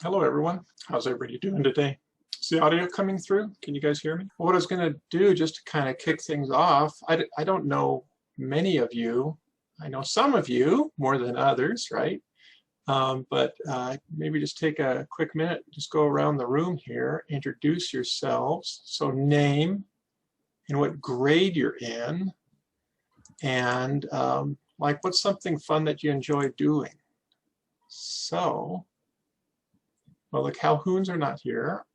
Hello, everyone. How's everybody doing today? Is the audio coming through? Can you guys hear me? What I was going to do just to kind of kick things off, I don't know many of you. I know some of you more than others, right? But maybe just take a quick minute, just go around the room here, introduce yourselves. So name and what grade you're in, and like what's something fun that you enjoy doing. So, well, the Calhouns are not here.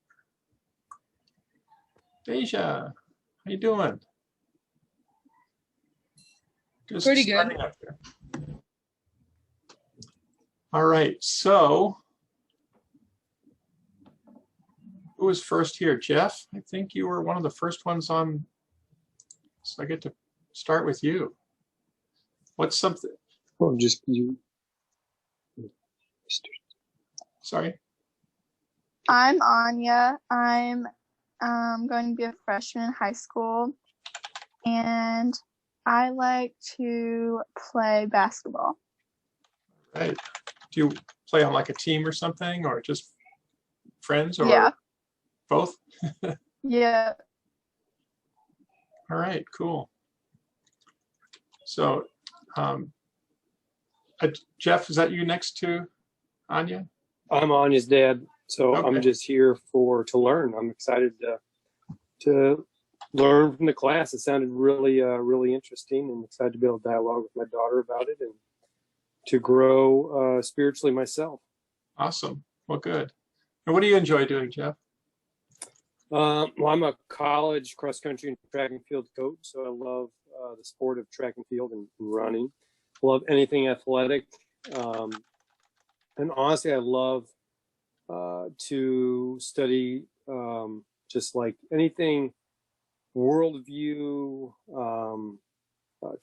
Deja, how you doing? Just pretty good. Up there. All right, so who was first here? Jeff, I think you were one of the first ones on, so I get to start with you. What's something? Well, just you. Sorry. I'm Anya. I'm going to be a freshman in high school, and I like to play basketball. Right. Do you play on like a team or something, or just friends, or yeah, both? yeah. All right, cool. So, Jeff, is that you next to Anya? I'm Anya's dad, so Okay. I'm just here to learn. I'm excited to learn from the class. It sounded really interesting, and excited to be able to dialogue with my daughter about it and to grow spiritually myself. Awesome. Well, good. And what do you enjoy doing, Jeff? Well, I'm a college cross country and track and field coach, so I love the sport of track and field and running. I love anything athletic, and honestly, I love to study just like anything worldview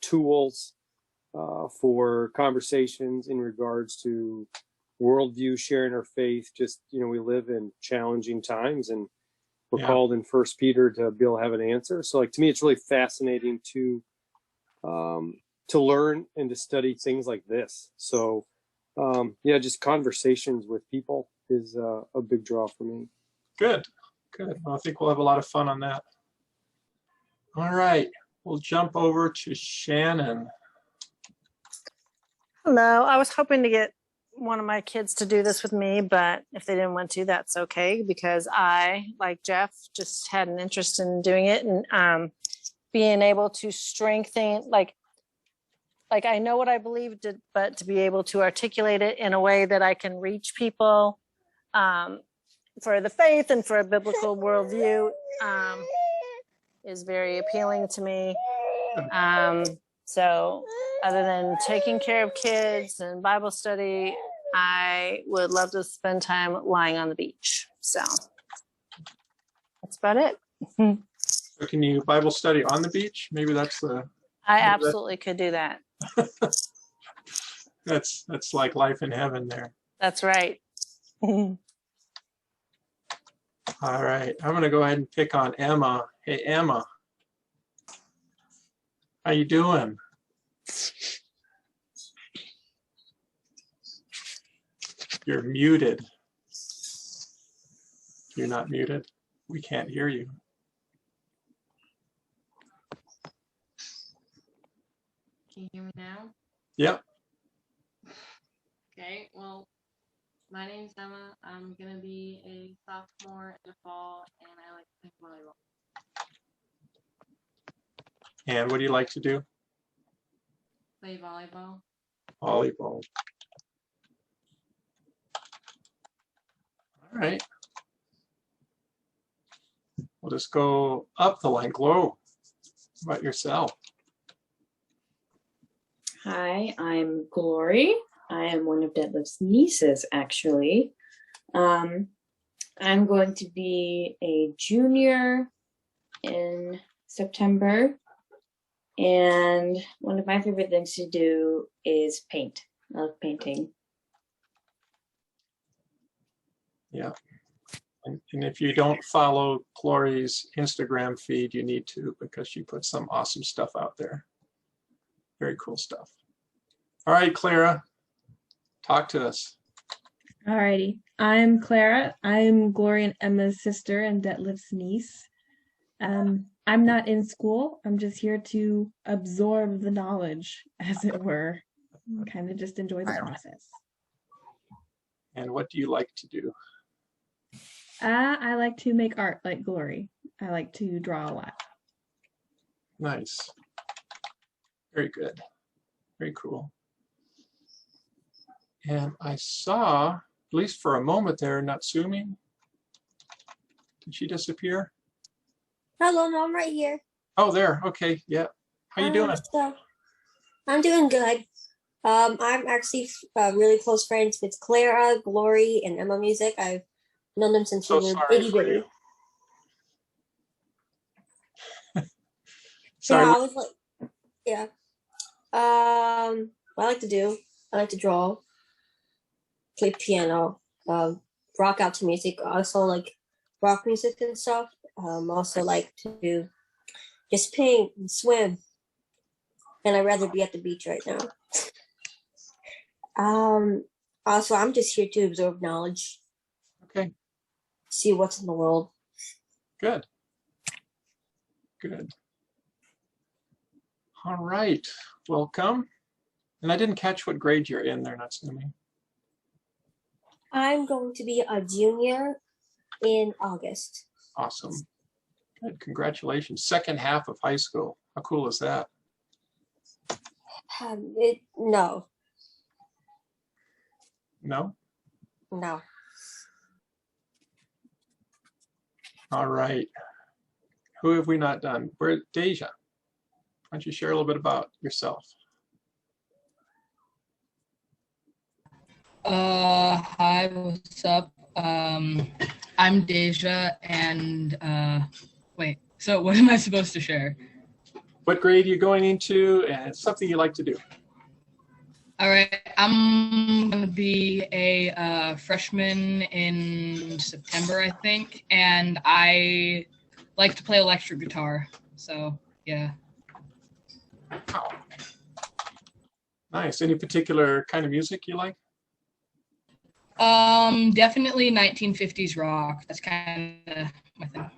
tools for conversations in regards to worldview, sharing our faith. Just, we live in challenging times, and we're called in First Peter to be able to have an answer. So, like, to me, it's really fascinating to learn and to study things like this. So, just conversations with people is a big draw for me. Good. Well, I think we'll have a lot of fun on that. All right, we'll jump over to Shannon. Hello. I was hoping to get one of my kids to do this with me, but if they didn't want to, that's okay, because I, like Jeff, just had an interest in doing it and being able to strengthen, like I know what I believe, but to be able to articulate it in a way that I can reach people for the faith and for a biblical worldview is very appealing to me. So other than taking care of kids and Bible study, I would love to spend time lying on the beach. So that's about it. So can you Bible study on the beach? Maybe that's the... I absolutely could do that. That's like life in heaven there. That's right. All right, I'm going to go ahead and pick on Emma. Hey, Emma. How you doing? You're muted. You're not muted. We can't hear you. Can you hear me now? Yep. Okay, well, my name's Emma. I'm going to be a sophomore in the fall, and I like to play volleyball. And what do you like to do? Play volleyball. Volleyball. All right. We'll just go up the line. Glow. How about yourself? Hi, I'm Glory. I am one of Detlef's nieces, actually. I'm going to be a junior in September, and one of my favorite things to do is paint. I love painting. Yeah. And if you don't follow Glory's Instagram feed, you need to, because she puts some awesome stuff out there. Very cool stuff. All right, Clara, talk to us. Alrighty. I'm Clara. I'm Gloria and Emma's sister and Detlef's niece. I'm not in school. I'm just here to absorb the knowledge, as it were. Kind of just enjoy the process. And what do you like to do? I like to make art like Glory. I like to draw a lot. Nice. Very good. Very cool. And I saw, at least for a moment there, Natsumi. Did she disappear? Hello, no, I'm right here. Oh, there. Okay. Yeah. How you doing? So, I'm doing good. I'm actually really close friends with Clara, Glory, and Emma Music. I've known them since we were itty bitty. Sorry. Yeah, I was like, yeah. What I like to do, I like to draw, play piano, rock out to music. Also like rock music and stuff. Also like to just paint and swim. And I'd rather be at the beach right now. Also, I'm just here to absorb knowledge. Okay. See what's in the world. Good. Good. All right. Welcome. And I didn't catch what grade you're in there, Natsumi. I'm going to be a junior in August. Awesome. Good. Congratulations. Second half of high school. How cool is that? No. No? No. All right. Who have we not done? We're at Deja. Why don't you share a little bit about yourself? Hi, what's up? I'm Deja, and wait, so what am I supposed to share? What grade are you going into, and something you like to do? All right, I'm gonna be a freshman in September, I think, and I like to play electric guitar, so yeah. Oh. Nice. Any particular kind of music you like? Definitely 1950s rock. That's kind of my thing.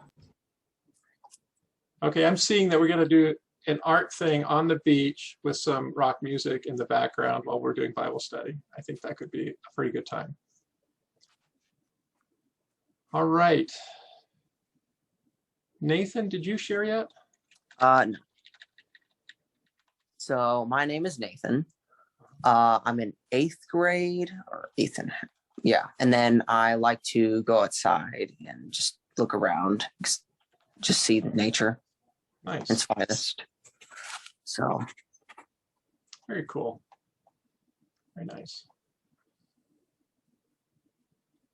Okay, I'm seeing that we're going to do an art thing on the beach with some rock music in the background while we're doing Bible study. I think that could be a pretty good time. All right. Nathan, did you share yet? No. So my name is Nathan. I'm in 8th grade, or 8th and yeah. And then I like to go outside and just look around, just see nature. Nice. It's finest. So. Very cool. Very nice.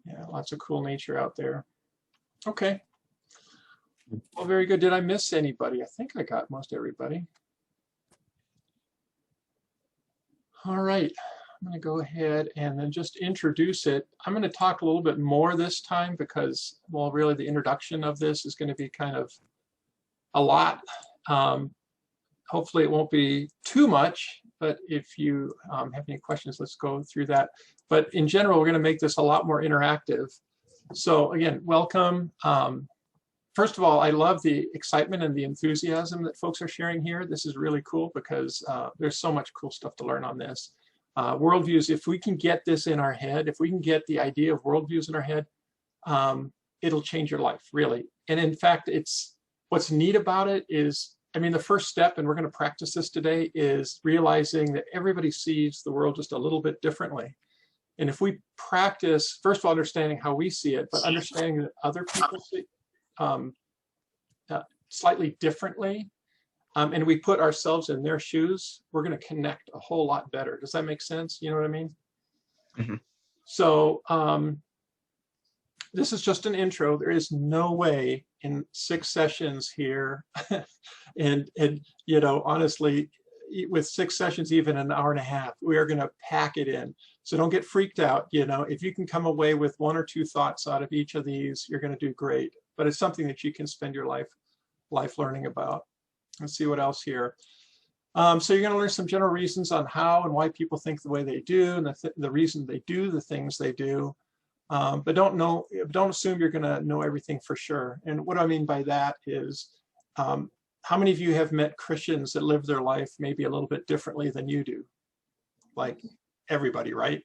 Yeah, lots of cool nature out there. Okay. Well, very good. Did I miss anybody? I think I got most everybody. All right. I'm going to go ahead and then just introduce it. I'm going to talk a little bit more this time because, well, really the introduction of this is going to be kind of a lot. Hopefully it won't be too much, but if you have any questions, let's go through that. But in general, we're going to make this a lot more interactive. So again, welcome. First of all, I love the excitement and the enthusiasm that folks are sharing here. This is really cool because there's so much cool stuff to learn on this. Worldviews, if we can get this in our head, if we can get the idea of worldviews in our head, it'll change your life, really. And in fact, what's neat about it is, I mean, the first step, and we're going to practice this today, is realizing that everybody sees the world just a little bit differently. And if we practice, first of all, understanding how we see it, but understanding that other people see slightly differently, and we put ourselves in their shoes, we're going to connect a whole lot better. Does that make sense? You know what I mean? Mm-hmm. So this is just an intro. There is no way in 6 sessions here, and you know, honestly, with 6 sessions, even an hour and a half, we are going to pack it in. So don't get freaked out. You know, if you can come away with 1 or 2 thoughts out of each of these, you're going to do great. But it's something that you can spend your life learning about. Let's see what else here. So you're going to learn some general reasons on how and why people think the way they do, and the reason they do the things they do. But don't assume you're going to know everything for sure. And what I mean by that is, how many of you have met Christians that live their life maybe a little bit differently than you do? Like everybody, right?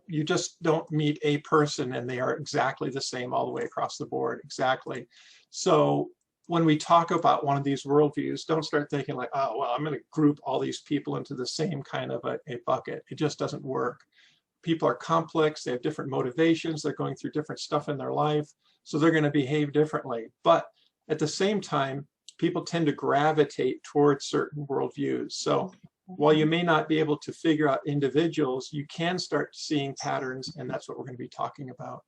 You just don't meet a person and they are exactly the same all the way across the board. Exactly. So when we talk about one of these worldviews, don't start thinking like, oh, well, I'm going to group all these people into the same kind of a bucket. It just doesn't work. People are complex. They have different motivations. They're going through different stuff in their life. So they're going to behave differently. But at the same time, people tend to gravitate towards certain worldviews. So while you may not be able to figure out individuals, you can start seeing patterns, and that's what we're going to be talking about.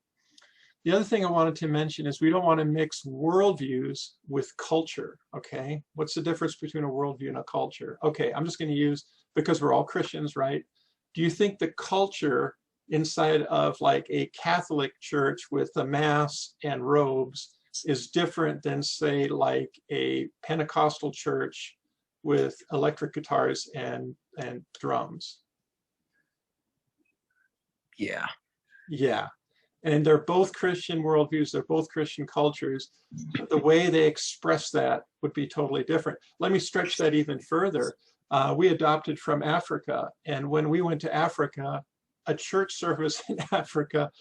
The other thing I wanted to mention is we don't want to mix worldviews with culture, okay? What's the difference between a worldview and a culture? Okay, I'm just going to use, because we're all Christians, right? Do you think the culture inside of like a Catholic church with a mass and robes is different than, say, like a Pentecostal church with electric guitars and drums? Yeah. Yeah. And they're both Christian worldviews, they're both Christian cultures, but the way they express that would be totally different. Let me stretch that even further. We adopted from Africa, and when we went to Africa, a church service in Africa,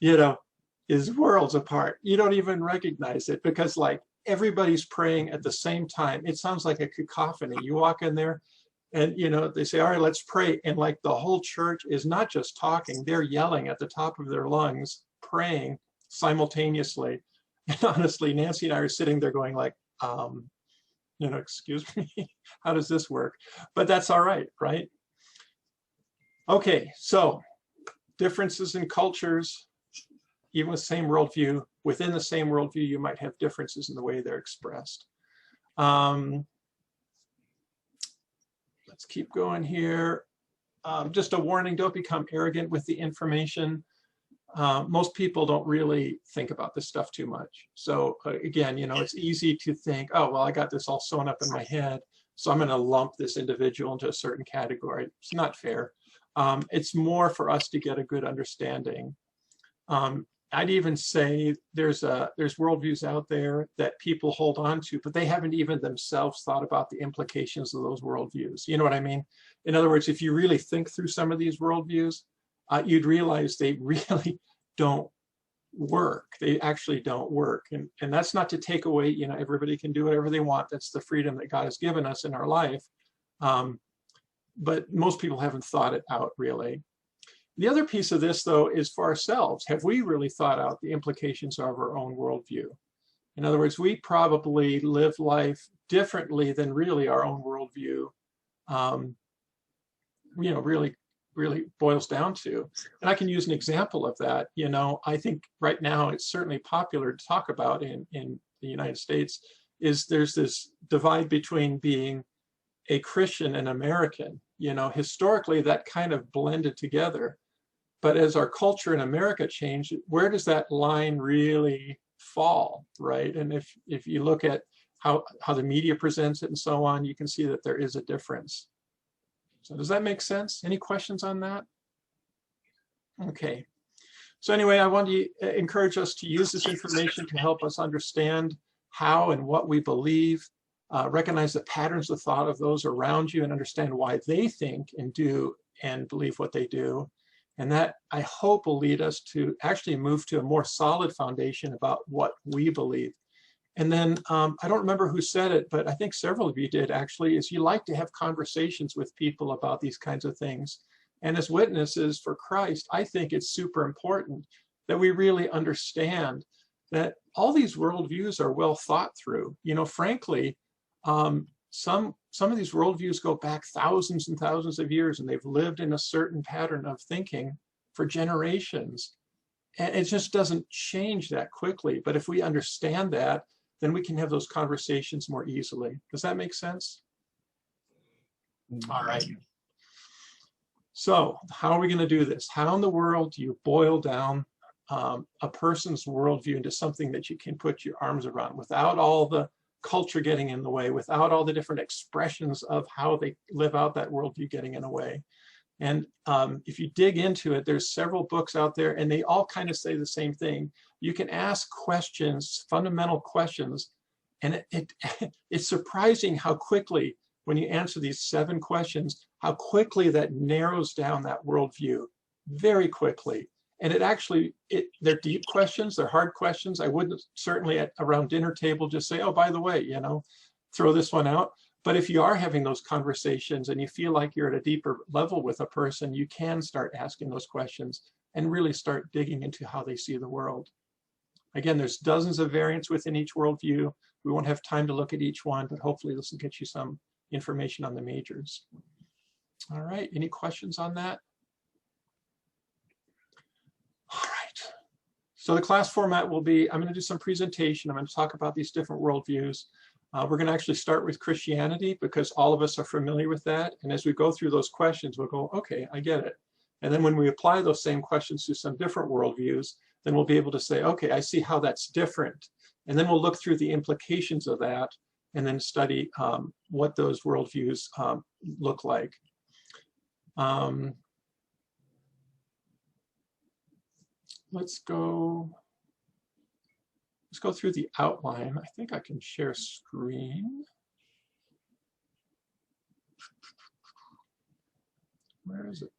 you know, is worlds apart. You don't even recognize it because like everybody's praying at the same time. It sounds like a cacophony. You walk in there and, you know, they say, all right, let's pray. And like the whole church is not just talking, they're yelling at the top of their lungs, praying simultaneously. And honestly, Nancy and I are sitting there going like, you know, excuse me, how does this work? But that's all right, right? Okay, so differences in cultures, even with the same worldview, within the same worldview, you might have differences in the way they're expressed. Let's keep going here. Just a warning, don't become arrogant with the information. Most people don't really think about this stuff too much. So again, you know, it's easy to think, oh, well, I got this all sewn up in my head, so I'm going to lump this individual into a certain category. It's not fair. It's more for us to get a good understanding. I'd even say there's worldviews out there that people hold on to, but they haven't even themselves thought about the implications of those worldviews. You know what I mean? In other words, if you really think through some of these worldviews, you'd realize they really don't work. They actually don't work. And that's not to take away, you know, everybody can do whatever they want. That's the freedom that God has given us in our life. But most people haven't thought it out really. The other piece of this, though, is for ourselves. Have we really thought out the implications of our own worldview? In other words, we probably live life differently than really our own worldview, you know, really boils down to. And I can use an example of that. You know, I think right now it's certainly popular to talk about in the United States is there's this divide between being a Christian and American. You know, historically that kind of blended together. But as our culture in America changed, where does that line really fall, right? And if you look at how the media presents it and so on, you can see that there is a difference. So does that make sense? Any questions on that? Okay. So anyway, I want to encourage us to use this information to help us understand how and what we believe, recognize the patterns of thought of those around you and understand why they think and do and believe what they do. And that, I hope, will lead us to actually move to a more solid foundation about what we believe. And then, I don't remember who said it, but I think several of you did actually, is you like to have conversations with people about these kinds of things. And as witnesses for Christ, I think it's super important that we really understand that all these worldviews are well thought through. You know, frankly, some of these worldviews go back thousands and thousands of years, and they've lived in a certain pattern of thinking for generations. And it just doesn't change that quickly. But if we understand that, then we can have those conversations more easily. Does that make sense? All right. So how are we going to do this? How in the world do you boil down a person's worldview into something that you can put your arms around without all the culture getting in the way, without all the different expressions of how they live out that worldview getting in the way? And if you dig into it, there's several books out there, and they all kind of say the same thing. You can ask questions, fundamental questions, and it's surprising how quickly, when you answer these 7 questions, how quickly that narrows down that worldview, very quickly. And it actually, they're deep questions, they're hard questions. I wouldn't certainly at around dinner table just say, oh, by the way, you know, throw this one out. But if you are having those conversations and you feel like you're at a deeper level with a person, you can start asking those questions and really start digging into how they see the world. Again, there's dozens of variants within each worldview. We won't have time to look at each one, but hopefully this will get you some information on the majors. All right, any questions on that? All right, so the class format will be, I'm going to do some presentation. I'm going to talk about these different worldviews. We're going to actually start with Christianity because all of us are familiar with that. And as we go through those questions, we'll go, okay, I get it. And then when we apply those same questions to some different worldviews, then we'll be able to say, okay, I see how that's different. And then we'll look through the implications of that and then study what those worldviews look like. Let's go through the outline. I think I can share screen. Where is it?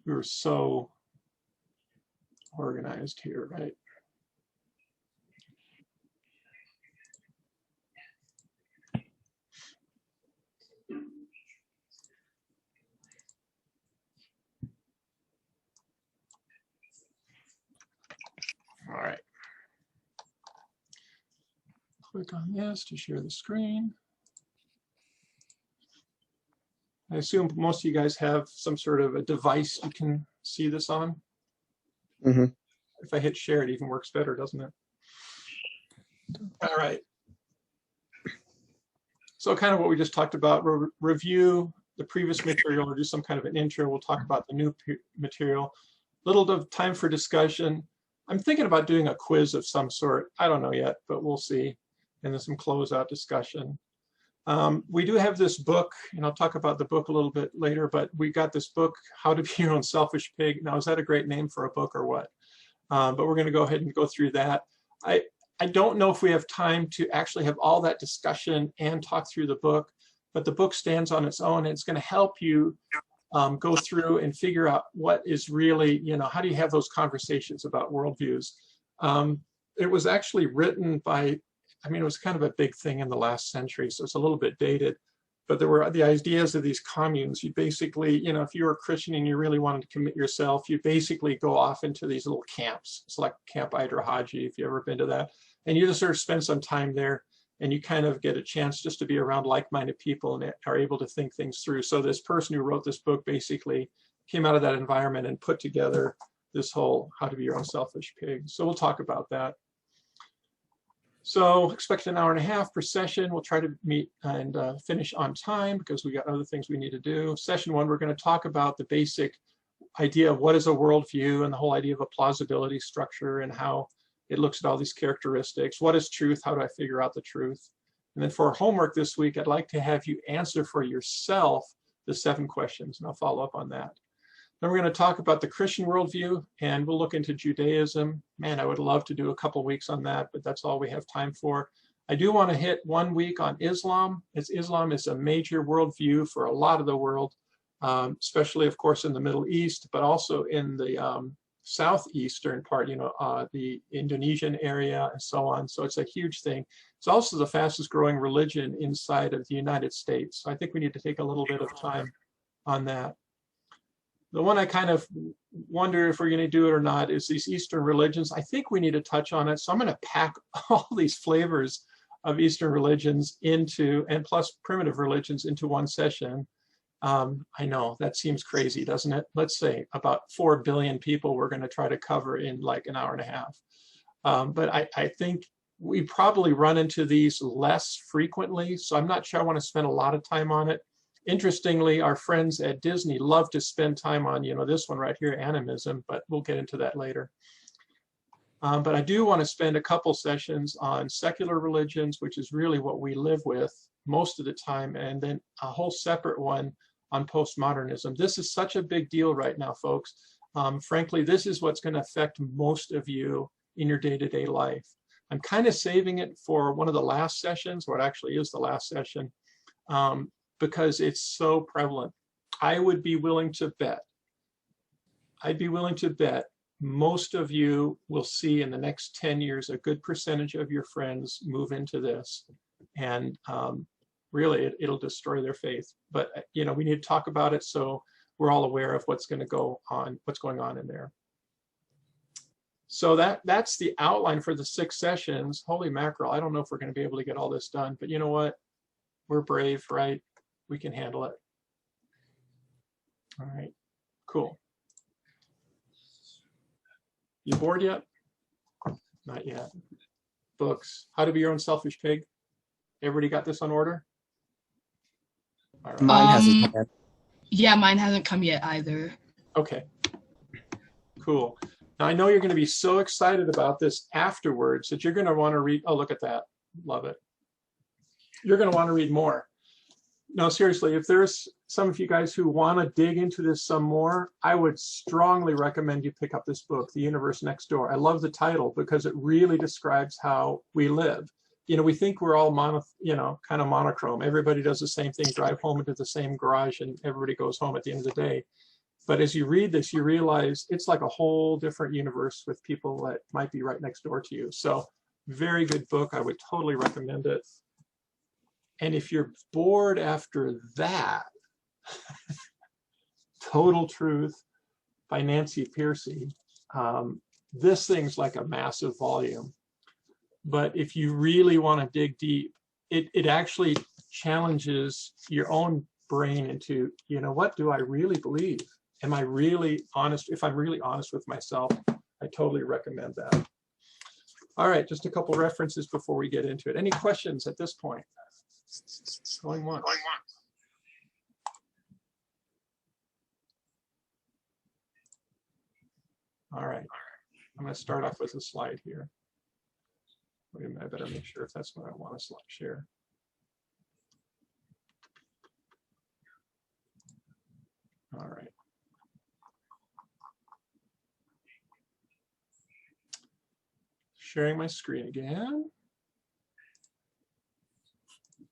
We were so organized here, right? All right. Click on this to share the screen. I assume most of you guys have some sort of a device you can see this on. Mm-hmm. If I hit share, it even works better, doesn't it? All right. So kind of what we just talked about, we'll review the previous material or do some kind of an intro. We'll talk about the new material. Little bit of time for discussion. I'm thinking about doing a quiz of some sort. I don't know yet, but we'll see. And then some closeout discussion. We do have this book, and I'll talk about the book a little bit later, but we got this book, How to Be Your Own Selfish Pig. Now, is that a great name for a book or what? But we're going to go ahead and go through that. I don't know if we have time to actually have all that discussion and talk through the book, but the book stands on its own, and it's going to help you go through and figure out what is really, you know, how do you have those conversations about worldviews? It was actually written by, I mean, it was kind of a big thing in the last century, so it's a little bit dated, but there were the ideas of these communes. You basically, you know, if you were a Christian and you really wanted to commit yourself, you basically go off into these little camps. It's like Camp Idrahaji, if you've ever been to that. And you just sort of spend some time there, and you kind of get a chance just to be around like-minded people and are able to think things through. So this person who wrote this book basically came out of that environment and put together this whole How to Be Your Own Selfish Pig. So we'll talk about that. So expect an hour and a half per session. We'll try to meet and finish on time because we got other things we need to do. Session 1, we're going to talk about the basic idea of what is a worldview and the whole idea of a plausibility structure and how it looks at all these characteristics. What is truth? How do I figure out the truth? And then for our homework this week, I'd like to have you answer for yourself the 7 questions, and I'll follow up on that. Then we're going to talk about the Christian worldview, and we'll look into Judaism. Man, I would love to do a couple weeks on that, but that's all we have time for. I do want to hit 1 week on Islam, as Islam is a major worldview for a lot of the world, especially, of course, in the Middle East, but also in the southeastern part, you know, the Indonesian area and so on. So it's a huge thing. It's also the fastest growing religion inside of the United States. So I think we need to take a little bit of time on that. The one I kind of wonder if we're going to do it or not is these Eastern religions. I think we need to touch on it. So I'm going to pack all these flavors of Eastern religions into, and plus primitive religions, into one session. I know that seems crazy, doesn't it? Let's say about 4 billion people we're going to try to cover in like an hour and a half. But I think we probably run into these less frequently. So I'm not sure I want to spend a lot of time on it. Interestingly, our friends at Disney love to spend time on, you know, this one right here, animism, but we'll get into that later. But I do want to spend a couple sessions on secular religions, which is really what we live with most of the time, and then a whole separate one on postmodernism. This is such a big deal right now, folks. Frankly, this is what's going to affect most of you in your day-to-day life. I'm kind of saving it for one of the last sessions, or it actually is the last session, because it's so prevalent. I would be willing to bet, I'd be willing to bet most of you will see in the next 10 years a good percentage of your friends move into this, and really it'll destroy their faith. But you know, we need to talk about it so we're all aware of what's going to go on, what's going on in there. So that's the outline for the 6 sessions. Holy mackerel, I don't know if we're going to be able to get all this done, but you know what? We're brave, right? We can handle it. All right, cool. You bored yet? Not yet. Books. How to Be Your Own Selfish Pig. Everybody got this on order? All right. Mine hasn't come yet. Yeah, mine hasn't come yet either. Okay, cool. Now I know you're going to be so excited about this afterwards that you're going to want to read. Oh, look at that. Love it. You're going to want to read more. No, seriously, if there's some of you guys who want to dig into this some more, I would strongly recommend you pick up this book, The Universe Next Door. I love the title because it really describes how we live. You know, we think we're all kind of monochrome. Everybody does the same thing, drive home into the same garage, and everybody goes home at the end of the day. But as you read this, you realize it's like a whole different universe with people that might be right next door to you. So very good book. I would totally recommend it. And if you're bored after that, Total Truth by Nancy Pearcey. This thing's like a massive volume. But if you really want to dig deep, it actually challenges your own brain into, you know, what do I really believe? Am I really honest? If I'm really honest with myself, I totally recommend that. All right, just a couple references before we get into it. Any questions at this point? Going once. All right, I'm going to start off with a slide here. Wait a minute, I better make sure if that's what I want to share. All right. Sharing my screen again.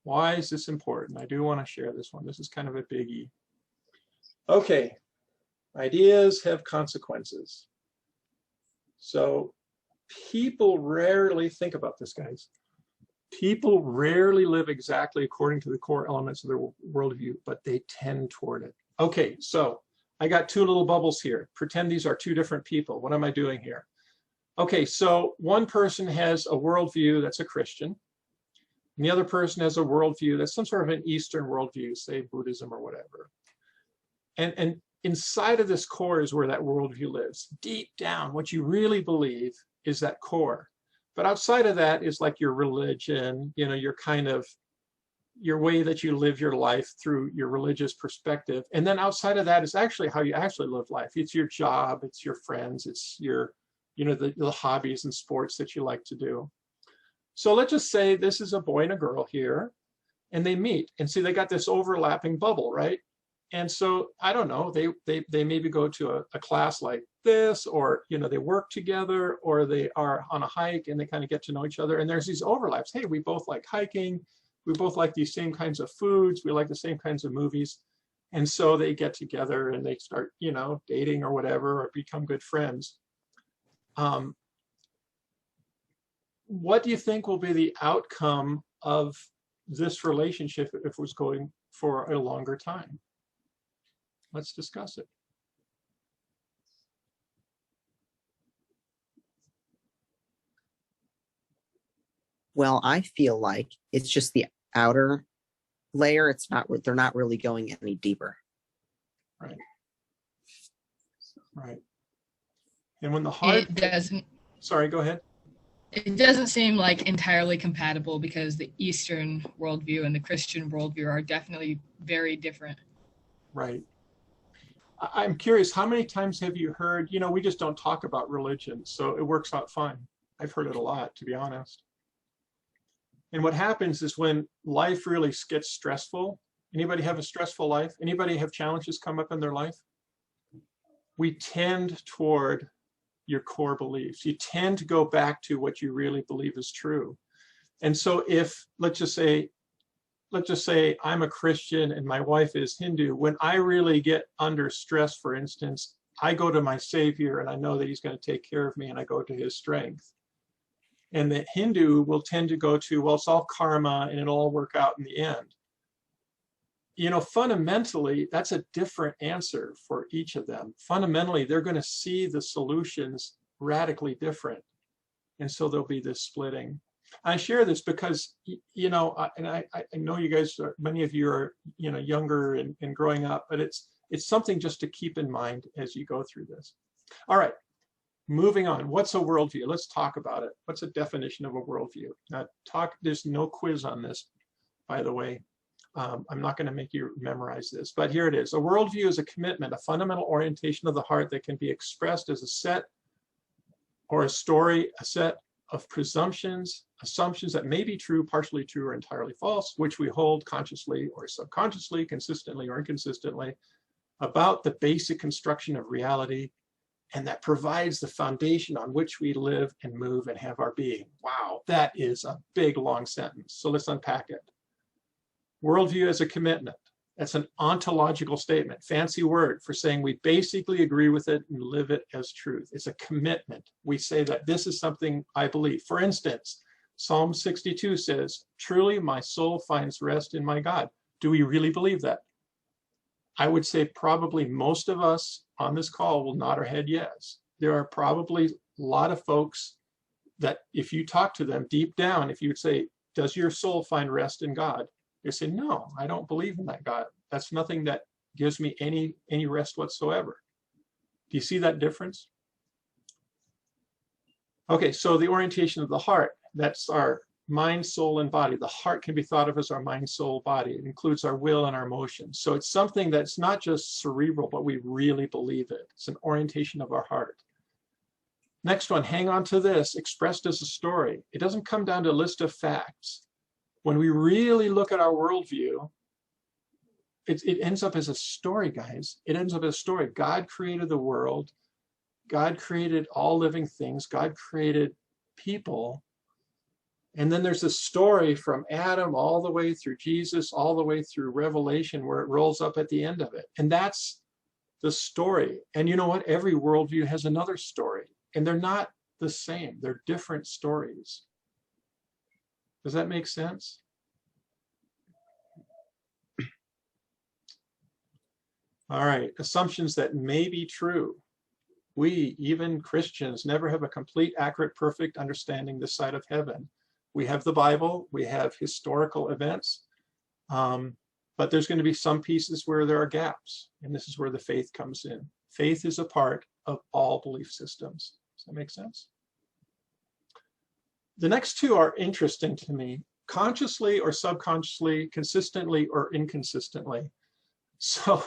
Why is this important? I do want to share this one. This is kind of a biggie. Okay, ideas have consequences. So people rarely think about this, guys. People rarely live exactly according to the core elements of their worldview, but they tend toward it. Okay, so I got 2 little bubbles here. Pretend these are 2 different people. What am I doing here? Okay, so one person has a worldview that's a Christian, and the other person has a worldview that's some sort of an Eastern worldview, say Buddhism or whatever. And inside of this core is where that worldview lives. Deep down, what you really believe is that core. But outside of that is like your religion, you know, your way that you live your life through your religious perspective. And then outside of that is actually how you actually live life. It's your job, it's your friends, it's your, you know, the hobbies and sports that you like to do. So let's just say this is a boy and a girl here, and they meet, and see they got this overlapping bubble, right? And so I don't know, they maybe go to a class like this, or you know, they work together, or they are on a hike and they kind of get to know each other, and there's these overlaps. Hey, we both like hiking, we both like these same kinds of foods, we like the same kinds of movies, and so they get together and they start, you know, dating or whatever, or become good friends. What do you think will be the outcome of this relationship if it was going for a longer time? Let's discuss it. Well, I feel like it's just the outer layer. It's not, they're not really going any deeper. Right. Right. And when the heart... It doesn't... Sorry, go ahead. It doesn't seem like entirely compatible because the Eastern worldview and the Christian worldview are definitely very different. Right. I'm curious, how many times have you heard, you know, we just don't talk about religion, so it works out fine. I've heard it a lot, to be honest. And what happens is when life really gets stressful, Anybody have a stressful life? Anybody have challenges come up in their life? We tend toward your core beliefs. You tend to go back to what you really believe is true. And so if, let's just say I'm a Christian and my wife is Hindu, when I really get under stress, for instance, I go to my Savior and I know that he's going to take care of me, and I go to his strength. And the Hindu will tend to go to, well, it's all karma and it'll all work out in the end. You know, fundamentally, that's a different answer for each of them. Fundamentally, they're going to see the solutions radically different. And so there'll be this splitting. I share this because, you know, and I know you guys, many of you are, you know, younger and growing up, but it's something just to keep in mind as you go through this. All right, moving on. What's a worldview? Let's talk about it. What's a definition of a worldview? Now, there's no quiz on this, by the way. I'm not going to make you memorize this, but here it is. A worldview is a commitment, a fundamental orientation of the heart that can be expressed as a set or a story, a set of presumptions, assumptions that may be true, partially true, or entirely false, which we hold consciously or subconsciously, consistently or inconsistently, about the basic construction of reality, and that provides the foundation on which we live and move and have our being. Wow, that is a big, long sentence. So let's unpack it. Worldview as a commitment. That's an ontological statement, fancy word for saying we basically agree with it and live it as truth. It's a commitment. We say that this is something I believe. For instance, Psalm 62 says, truly my soul finds rest in my God. Do we really believe that? I would say probably most of us on this call will nod our head yes. There are probably a lot of folks that if you talk to them deep down, if you would say, does your soul find rest in God? They say, no, I don't believe in that God. That's nothing that gives me any rest whatsoever. Do you see that difference? Okay, so the orientation of the heart, that's our mind, soul, and body. The heart can be thought of as our mind, soul, body. It includes our will and our emotions. So it's something that's not just cerebral, but we really believe it. It's an orientation of our heart. Next one, hang on to this, expressed as a story. It doesn't come down to a list of facts. When we really look at our worldview, it ends up as a story, guys. It ends up as a story. God created the world. God created all living things. God created people. And then there's a story from Adam all the way through Jesus, all the way through Revelation, where it rolls up at the end of it. And that's the story. And you know what? Every worldview has another story. And they're not the same. They're different stories. Does that make sense? All right, assumptions that may be true. We, even Christians, never have a complete, accurate, perfect understanding this side of heaven. We have the Bible, we have historical events, but there's going to be some pieces where there are gaps, and this is where the faith comes in. Faith is a part of all belief systems. Does that make sense? The next two are interesting to me, consciously or subconsciously, consistently or inconsistently. So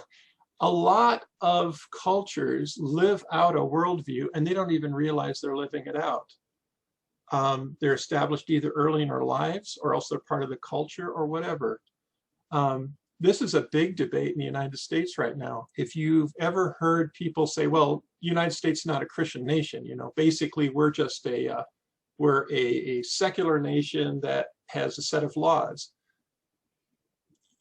a lot of cultures live out a worldview and they don't even realize they're living it out. They're established either early in our lives or else they're part of the culture or whatever. This is a big debate in the United States right now. If you've ever heard people say, well, United States is not a Christian nation, you know, basically we're just we're a secular nation that has a set of laws.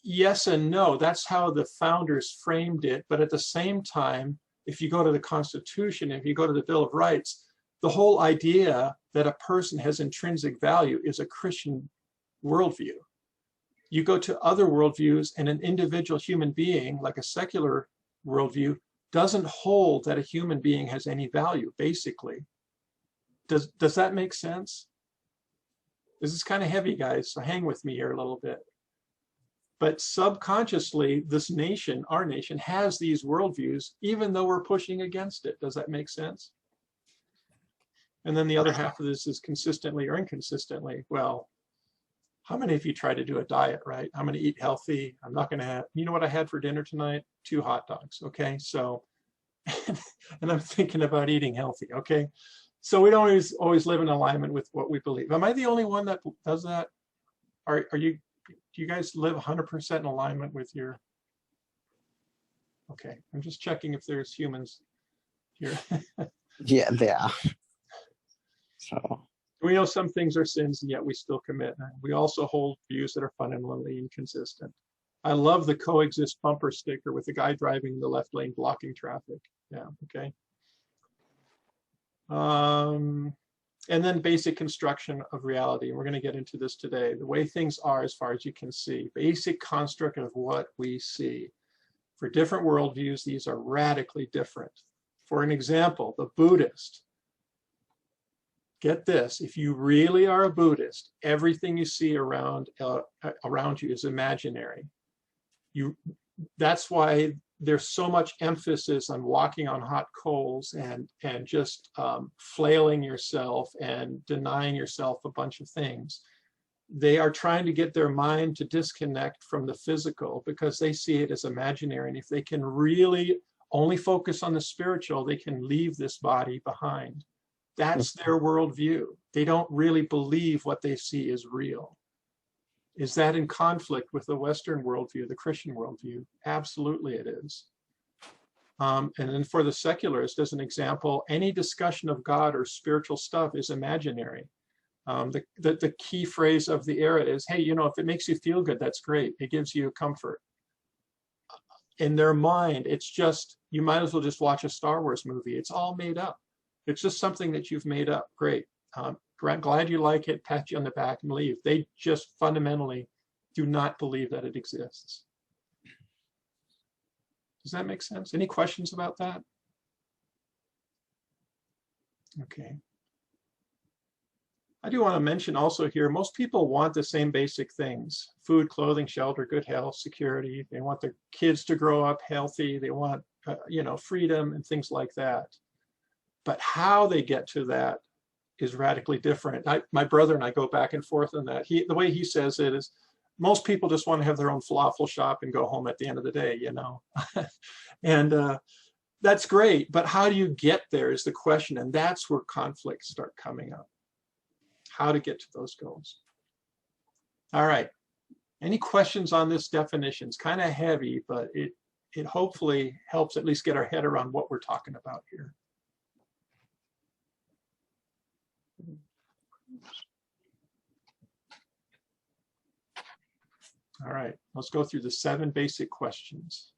Yes and no, that's how the founders framed it. But at the same time, if you go to the Constitution, if you go to the Bill of Rights, the whole idea that a person has intrinsic value is a Christian worldview. You go to other worldviews and an individual human being, like a secular worldview, doesn't hold that a human being has any value, basically. Does that make sense? This is kind of heavy, guys, so hang with me here a little bit. But subconsciously, this nation, our nation, has these worldviews, even though we're pushing against it. Does that make sense? And then the other half of this is consistently or inconsistently. Well, how many of you try to do a diet, right? I'm going to eat healthy. I'm not going to have, you know what I had for dinner tonight? 2 hot dogs, okay? So, and I'm thinking about eating healthy, okay? So we don't always live in alignment with what we believe. Am I the only one that does that? Are you Do you guys live 100% in alignment with your? Okay, I'm just checking if there's humans here. Yeah, yeah. So We know some things are sins, and yet we still commit. We also hold views that are fundamentally inconsistent. I love the coexist bumper sticker with the guy driving in the left lane blocking traffic. Yeah, okay. And then basic construction of reality. And we're going to get into this today. The way things are as far as you can see. Basic construct of what we see. For different worldviews, these are radically different. For an example, the Buddhist. Get this, if you really are a Buddhist, everything you see around you is imaginary. That's why there's so much emphasis on walking on hot coals and just flailing yourself and denying yourself a bunch of things. They are trying to get their mind to disconnect from the physical because they see it as imaginary. And if they can really only focus on the spiritual, they can leave this body behind. That's their worldview. They don't really believe what they see is real. Is that in conflict with the Western worldview, the Christian worldview? Absolutely it is. And then for the secularist, as an example, any discussion of God or spiritual stuff is imaginary. The key phrase of the era is, hey, you know, if it makes you feel good, that's great. It gives you comfort. In their mind, it's just, you might as well just watch a Star Wars movie. It's all made up. It's just something that you've made up. Great. Glad you like it, pat you on the back and leave. They just fundamentally do not believe that it exists. Does that make sense? Any questions about that? Okay. I do want to mention also here, most people want the same basic things: food, clothing, shelter, good health, security. They want their kids to grow up healthy. They want, freedom and things like that. But how they get to that is radically different. My brother and I go back and forth on that. The way he says it is, most people just want to have their own falafel shop and go home at the end of the day, and that's great. But how do you get there is the question, and that's where conflicts start coming up. How to get to those goals. All right. Any questions on this definition? It's kind of heavy, but it hopefully helps at least get our head around what we're talking about here. All right, let's go through the 7 basic questions.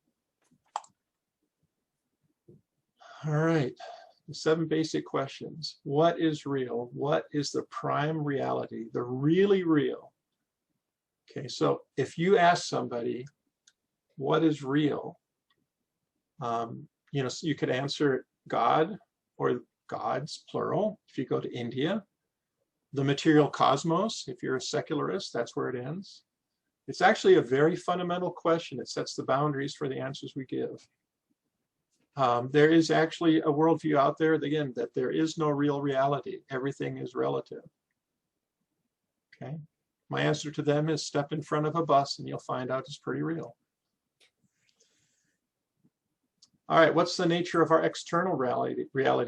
All right, the 7 basic questions. What is real? What is the prime reality, the really real? Okay, so if you ask somebody, what is real? You could answer God or gods, plural, if you go to India. The material cosmos, if you're a secularist, that's where it ends. It's actually a very fundamental question. It sets the boundaries for the answers we give. There is actually a worldview out there, again, that there is no real reality. Everything is relative. Okay. My answer to them is step in front of a bus and you'll find out it's pretty real. All right, what's the nature of our external reality?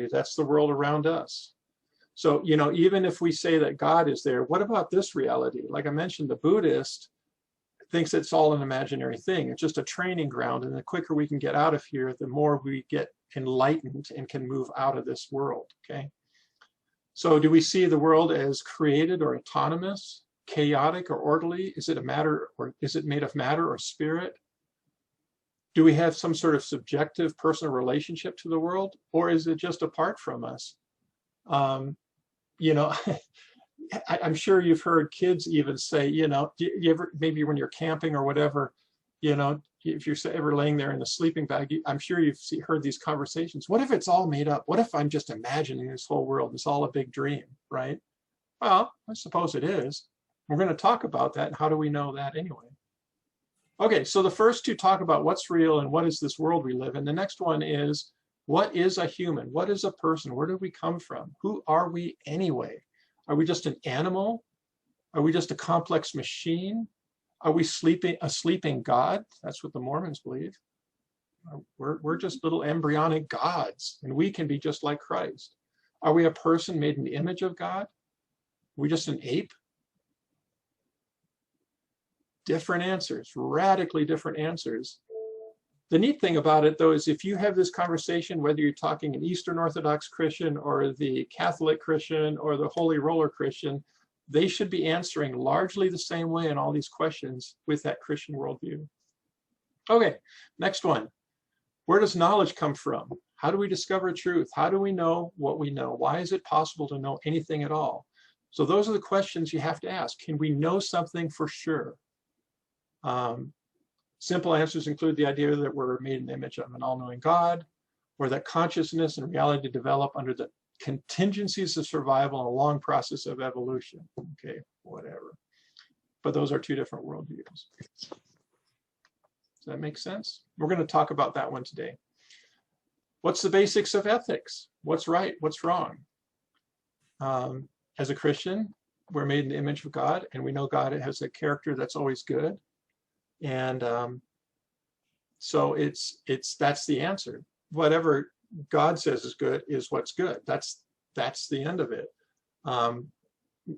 That's the world around us. So, even if we say that God is there, what about this reality? Like I mentioned, the Buddhist thinks it's all an imaginary thing. It's just a training ground. And the quicker we can get out of here, the more we get enlightened and can move out of this world. Okay. So do we see the world as created or autonomous, chaotic or orderly? Is it made of matter or spirit? Do we have some sort of subjective personal relationship to the world, or is it just apart from us? I'm sure you've heard kids even say, you ever, maybe when you're camping or whatever, if you're ever laying there in a sleeping bag, I'm sure you've heard these conversations. What if it's all made up? What if I'm just imagining this whole world? It's all a big dream, right? Well, I suppose it is. We're going to talk about that. How do we know that anyway? Okay, so the first 2 talk about what's real and what is this world we live in. The next one is, what is a human? What is a person? Where do we come from? Who are we anyway? Are we just an animal? Are we just a complex machine? Are we a sleeping God? That's what the Mormons believe. We're just little embryonic gods, and we can be just like Christ. Are we a person made in the image of God? Are we just an ape? different answers, radically different answers. The neat thing about it, though, is if you have this conversation, whether you're talking an Eastern Orthodox Christian or the Catholic Christian or the Holy Roller Christian, they should be answering largely the same way in all these questions with that Christian worldview. Okay, next one. Where does knowledge come from? How do we discover truth? How do we know what we know? Why is it possible to know anything at all? So those are the questions you have to ask. Can we know something for sure? Simple answers include the idea that we're made in the image of an all-knowing God, or that consciousness and reality develop under the contingencies of survival in a long process of evolution. Okay, whatever. But those are two different worldviews. Does that make sense? We're going to talk about that one today. What's the basics of ethics? What's right? What's wrong? As a Christian, we're made in the image of God, and we know God has a character that's always good. And so that's the answer. Whatever God says is good is what's good. That's the end of it.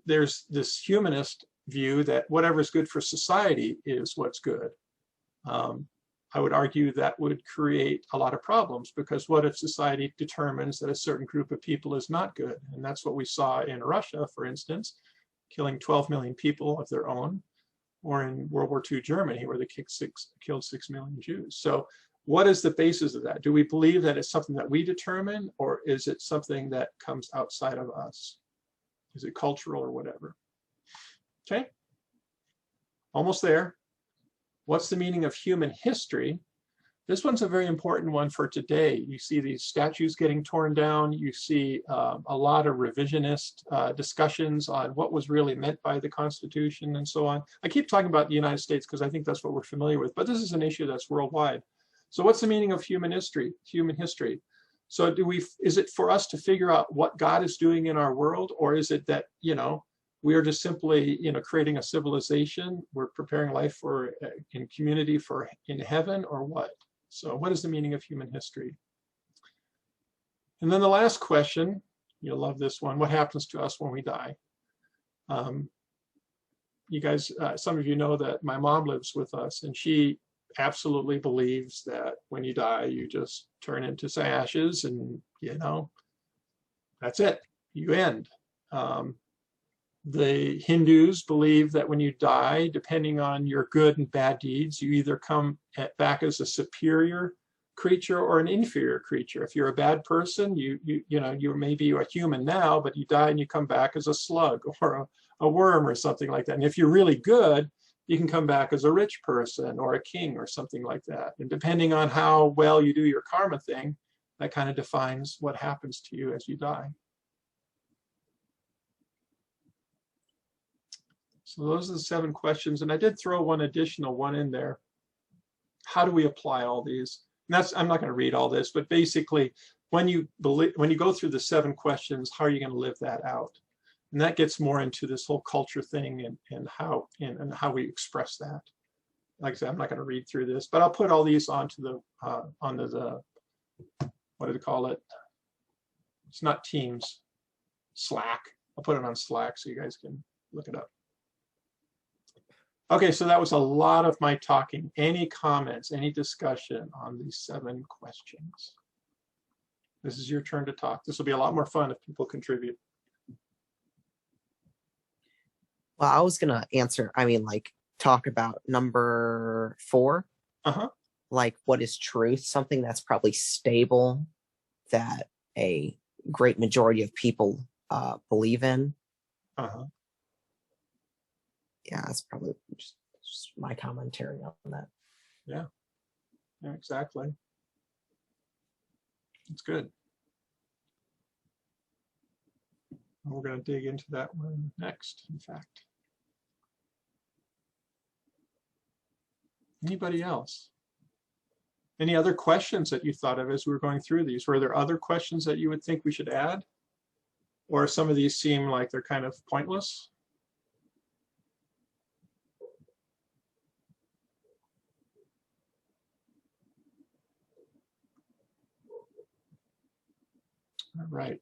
There's this humanist view that whatever is good for society is what's good. I would argue that would create a lot of problems, because what if society determines that a certain group of people is not good? And that's what we saw in Russia, for instance, killing 12 million people of their own, or in World War II Germany, where they killed 6 million Jews. So what is the basis of that? Do we believe that it's something that we determine, or is it something that comes outside of us? Is it cultural or whatever? Okay, almost there. What's the meaning of human history? This one's a very important one for today. You see these statues getting torn down. You see a lot of revisionist discussions on what was really meant by the Constitution and so on. I keep talking about the United States because I think that's what we're familiar with, but this is an issue that's worldwide. So what's the meaning of human history? So is it for us to figure out what God is doing in our world, or is it that, we are just simply, creating a civilization? We're preparing life for in community for in heaven, or what? So what is the meaning of human history? And then the last question, you'll love this one. What happens to us when we die? You guys, some of you know that my mom lives with us, and she absolutely believes that when you die, you just turn into ashes, and that's it. You end. The Hindus believe that when you die, depending on your good and bad deeds, you either come back as a superior creature or an inferior creature. If you're a bad person, you're maybe a human now, but you die and you come back as a slug or a worm or something like that. And if you're really good, you can come back as a rich person or a king or something like that. And depending on how well you do your karma thing, that kind of defines what happens to you as you die. So those are the 7 questions, and I did throw one additional one in there. How do we apply all these? And I'm not going to read all this, but basically, when you go through the 7 questions, how are you going to live that out? And that gets more into this whole culture thing and how we express that. Like I said, I'm not going to read through this, but I'll put all these onto the what do they call it? It's not Teams, Slack. I'll put it on Slack so you guys can look it up. Okay, so that was a lot of my talking. Any comments, any discussion on these 7 questions? This is your turn to talk. This will be a lot more fun if people contribute. Well, I was gonna answer, talk about number 4. Like, what is truth? Something that's probably stable, that a great majority of people believe in. Yeah, that's probably just my commentary on that. Yeah, exactly. It's good. And we're going to dig into that one next, in fact. Anybody else? Any other questions that you thought of as we were going through these? Were there other questions that you would think we should add? Or some of these seem like they're kind of pointless? All right.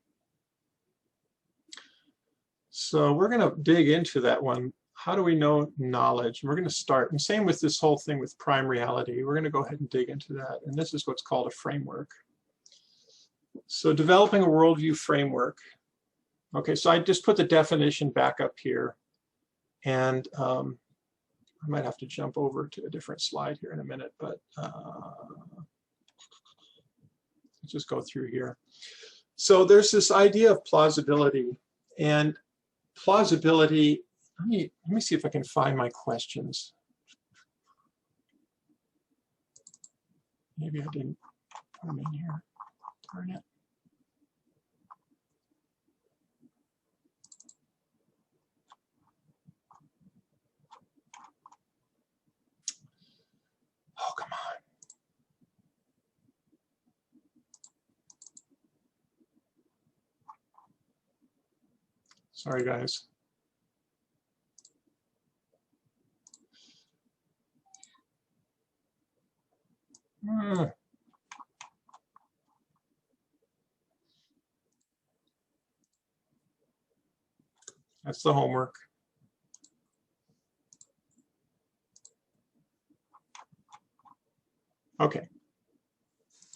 So we're going to dig into that one. how do we know knowledge? And we're going to start, and same with this whole thing with prime reality. We're going to go ahead and dig into that. And this is what's called a framework. So developing a worldview framework. Okay, so I just put the definition back up here. And I might have to jump over to a different slide here in a minute, but let's just go through here. So there's this idea of plausibility, and plausibility, let me see if I can find my questions. Maybe I didn't put them in here. Darn it. Oh, come on. Sorry, guys. That's the homework. Okay.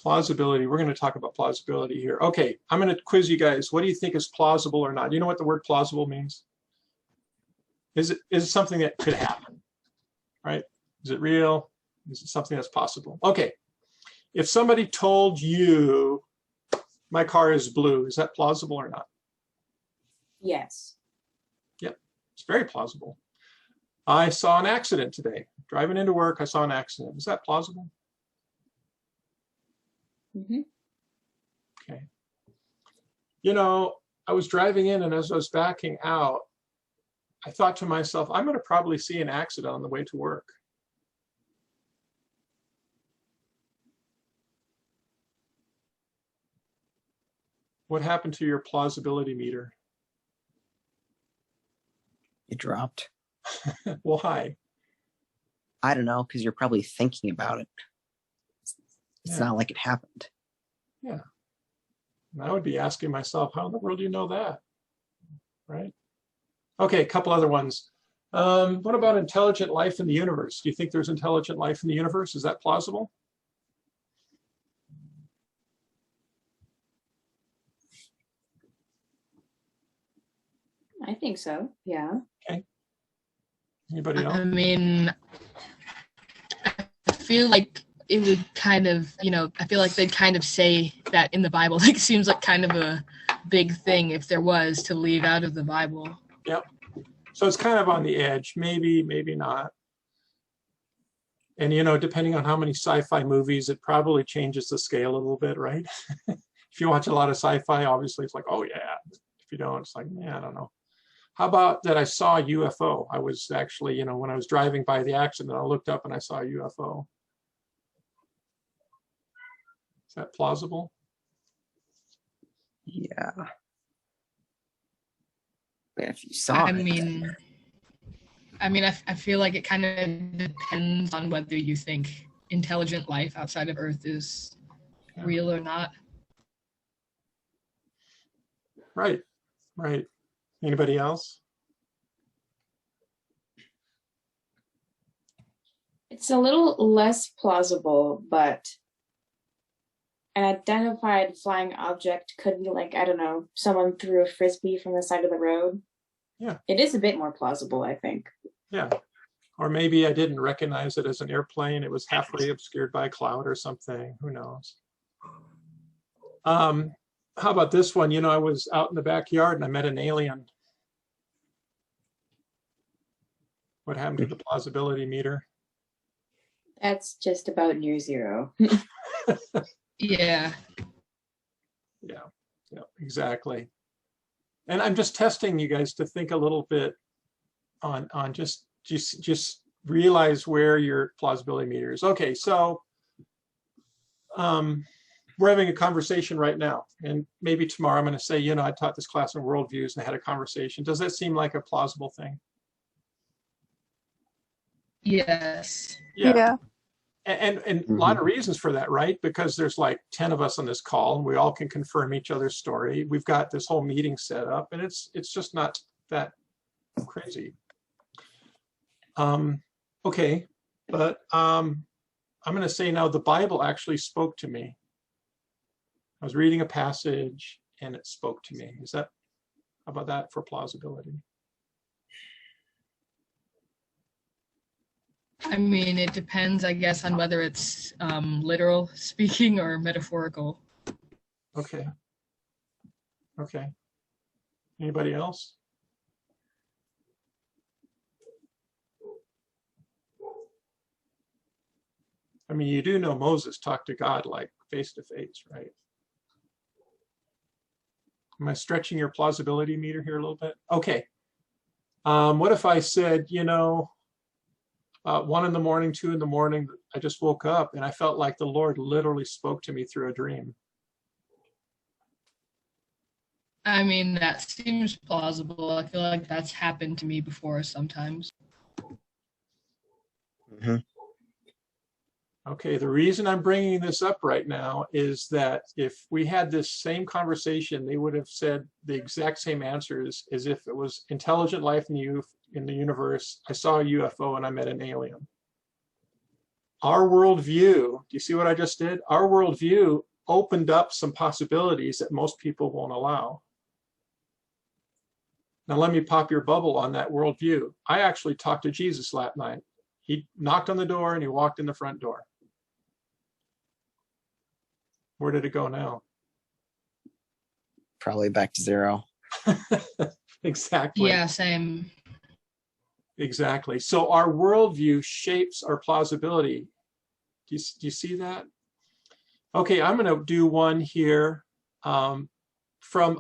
Plausibility. We're going to talk about plausibility here. Okay, I'm going to quiz you guys. What do you think is plausible or not? Do you know what the word plausible means? Is it something that could happen? Right? Is it real? Is it something that's possible? Okay. If somebody told you my car is blue, is that plausible or not? Yes. Yep, it's very plausible. I saw an accident today. Driving into work, I saw an accident. Is that plausible? Mm-hmm. Okay. You know, I was driving in, and as I was backing out, I thought to myself, I'm going to probably see an accident on the way to work. What happened to your plausibility meter? It dropped. Why? I don't know, because you're probably thinking about it. It's Yeah. not like it happened. Yeah. And I would be asking myself, how in the world do you know that? Right? Okay, a couple other ones. What about intelligent life in the universe? Do you think there's intelligent life in the universe? Is that plausible? I think so. Yeah. Okay. Anybody else? I mean, I feel like it would kind of, I feel like they'd kind of say that in the Bible. Like, it seems like kind of a big thing if there was to leave out of the Bible. Yep. So it's kind of on the edge. Maybe, maybe not. And, depending on how many sci-fi movies, it probably changes the scale a little bit, right? If you watch a lot of sci-fi, obviously it's like, oh, yeah. If you don't, it's like, yeah, I don't know. How about that I saw a UFO? I was actually, when I was driving by the accident, I looked up and I saw a UFO. Is that plausible? Yeah. But if you saw I it, mean, I feel like it kind of depends on whether you think intelligent life outside of Earth is real or not. Right, right. Anybody else? It's a little less plausible, but an identified flying object could be like, I don't know, someone threw a frisbee from the side of the road. Yeah. It is a bit more plausible, I think. Yeah. Or maybe I didn't recognize it as an airplane. It was halfway obscured by a cloud or something. Who knows? How about this one? I was out in the backyard and I met an alien. What happened to the plausibility meter? That's just about near zero. Yeah. Yeah, exactly. And I'm just testing you guys to think a little bit on just realize where your plausibility meter is. Okay, so we're having a conversation right now, and maybe tomorrow I'm going to say, I taught this class on worldviews and I had a conversation. Does that seem like a plausible thing? Yes. Yeah. And a lot of reasons for that, right? Because there's like 10 of us on this call and we all can confirm each other's story. We've got this whole meeting set up and it's just not that crazy. Okay, but I'm going to say now the Bible actually spoke to me. I was reading a passage and it spoke to me. How about that for plausibility? I mean, it depends, I guess, on whether it's literal speaking or metaphorical. Okay. Okay. Anybody else? I mean, you do know Moses talked to God like face to face, right? Am I stretching your plausibility meter here a little bit? Okay. What if I said, 1 in the morning, 2 in the morning, I just woke up and I felt like the Lord literally spoke to me through a dream. I mean, that seems plausible. I feel like that's happened to me before sometimes. Mm-hmm. Okay, the reason I'm bringing this up right now is that if we had this same conversation, they would have said the exact same answers as if it was intelligent life in the universe. I saw a UFO and I met an alien. Our worldview, do you see what I just did? Our worldview opened up some possibilities that most people won't allow. Now let me pop your bubble on that worldview. I actually talked to Jesus last night. He knocked on the door and he walked in the front door. Where did it go now? Probably back to zero. Exactly. Yeah, same. Exactly. So our worldview shapes our plausibility. Do you see that? Okay, I'm going to do one here from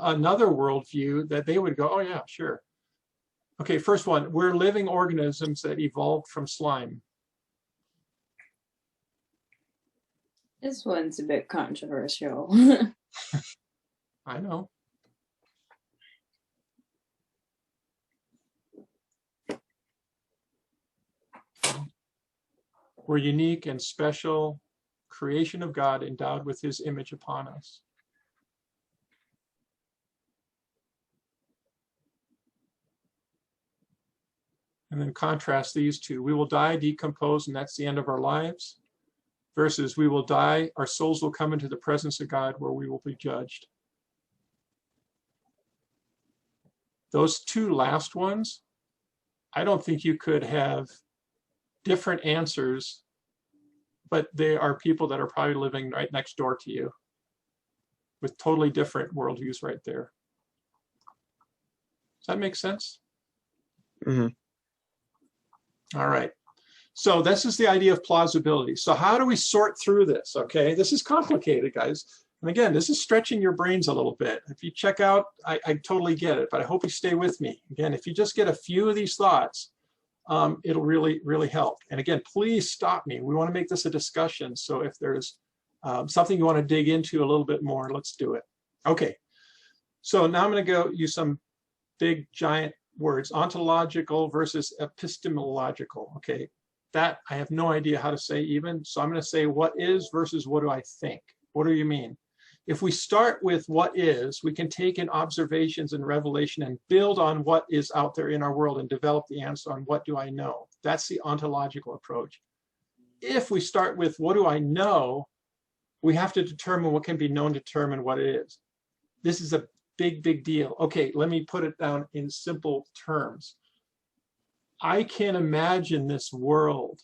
another worldview that they would go, oh yeah, sure. Okay, first one, we're living organisms that evolved from slime. This one's a bit controversial. I know. We're unique and special creation of God endowed with his image upon us. And then contrast these two. We will die, decompose, and that's the end of our lives. Versus we will die, our souls will come into the presence of God where we will be judged. Those two last ones, I don't think you could have different answers, but they are people that are probably living right next door to you with totally different worldviews right there. Does that make sense? Mm-hmm. All right. So this is the idea of plausibility. So how do we sort through this? Okay, this is complicated, guys. And again, this is stretching your brains a little bit. If you check out, I totally get it, but I hope you stay with me. Again, if you just get a few of these thoughts, it'll really, really help. And again, please stop me. We want to make this a discussion. So if there's something you want to dig into a little bit more, let's do it. Okay, so now I'm going to go use some big, giant words, ontological versus epistemological. Okay, that I have no idea how to say even. So I'm going to say what is versus what do I think. What do you mean? If we start with what is, we can take in observations and revelation and build on what is out there in our world and develop the answer on what do I know. That's the ontological approach. If we start with what do I know, we have to determine what can be known to determine what it is. This is a big, big deal. Okay, let me put it down in simple terms. I can imagine this world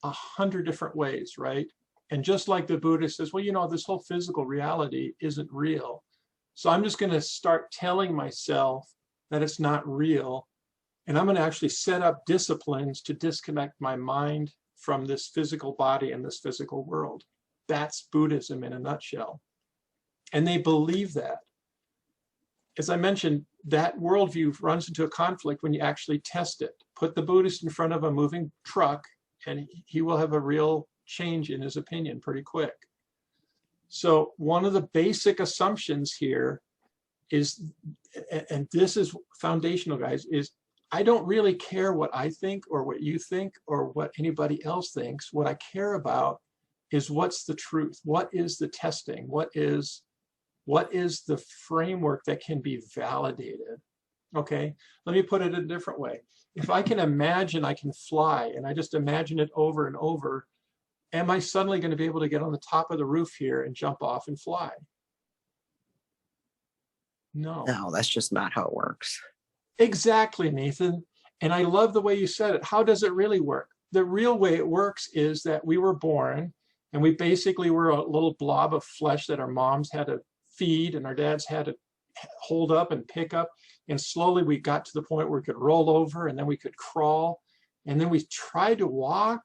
100 different ways, right? And just like the Buddha says, well, this whole physical reality isn't real. So I'm just going to start telling myself that it's not real. And I'm going to actually set up disciplines to disconnect my mind from this physical body and this physical world. That's Buddhism in a nutshell. And they believe that. As I mentioned, that worldview runs into a conflict when you actually test it. Put the Buddhist in front of a moving truck and he will have a real change in his opinion pretty quick. So one of the basic assumptions here is, and this is foundational, guys, is I don't really care what I think or what you think or what anybody else thinks. What I care about is what's the truth? What is the testing? What is the framework that can be validated? Okay, let me put it a different way. If I can imagine I can fly and I just imagine it over and over, am I suddenly going to be able to get on the top of the roof here and jump off and fly? No. No, that's just not how it works. Exactly, Nathan. And I love the way you said it. How does it really work? The real way it works is that we were born and we basically were a little blob of flesh that our moms had to feed and our dads had to hold up and pick up. And slowly we got to the point where we could roll over and then we could crawl. And then we tried to walk.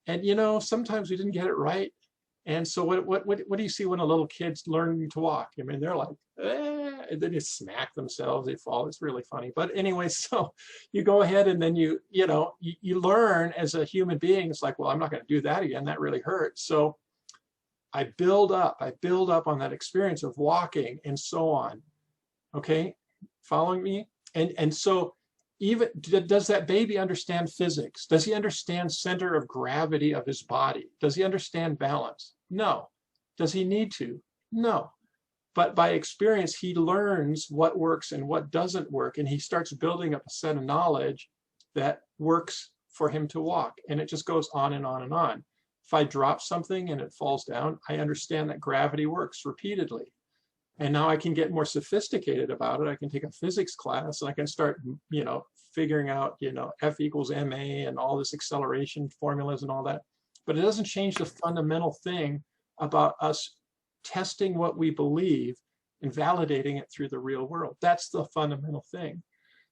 And, you know, sometimes we didn't get it right. And so what do you see when a little kid's learning to walk? I mean, they're like, and then they smack themselves, they fall. It's really funny. But anyway, so you go ahead and then you learn as a human being. It's like, well, I'm not going to do that again. That really hurts. So I build up on that experience of walking and so on. Okay, following me? And so even does that baby understand physics? Does he understand center of gravity of his body? Does he understand balance? No. Does he need to? No. But by experience, he learns what works and what doesn't work, and he starts building up a set of knowledge that works for him to walk. And it just goes on and on and on. If I drop something and it falls down, I understand that gravity works repeatedly. And now I can get more sophisticated about it. I can take a physics class and I can start, figuring out, F equals ma and all this acceleration formulas and all that. But it doesn't change the fundamental thing about us testing what we believe and validating it through the real world. That's the fundamental thing.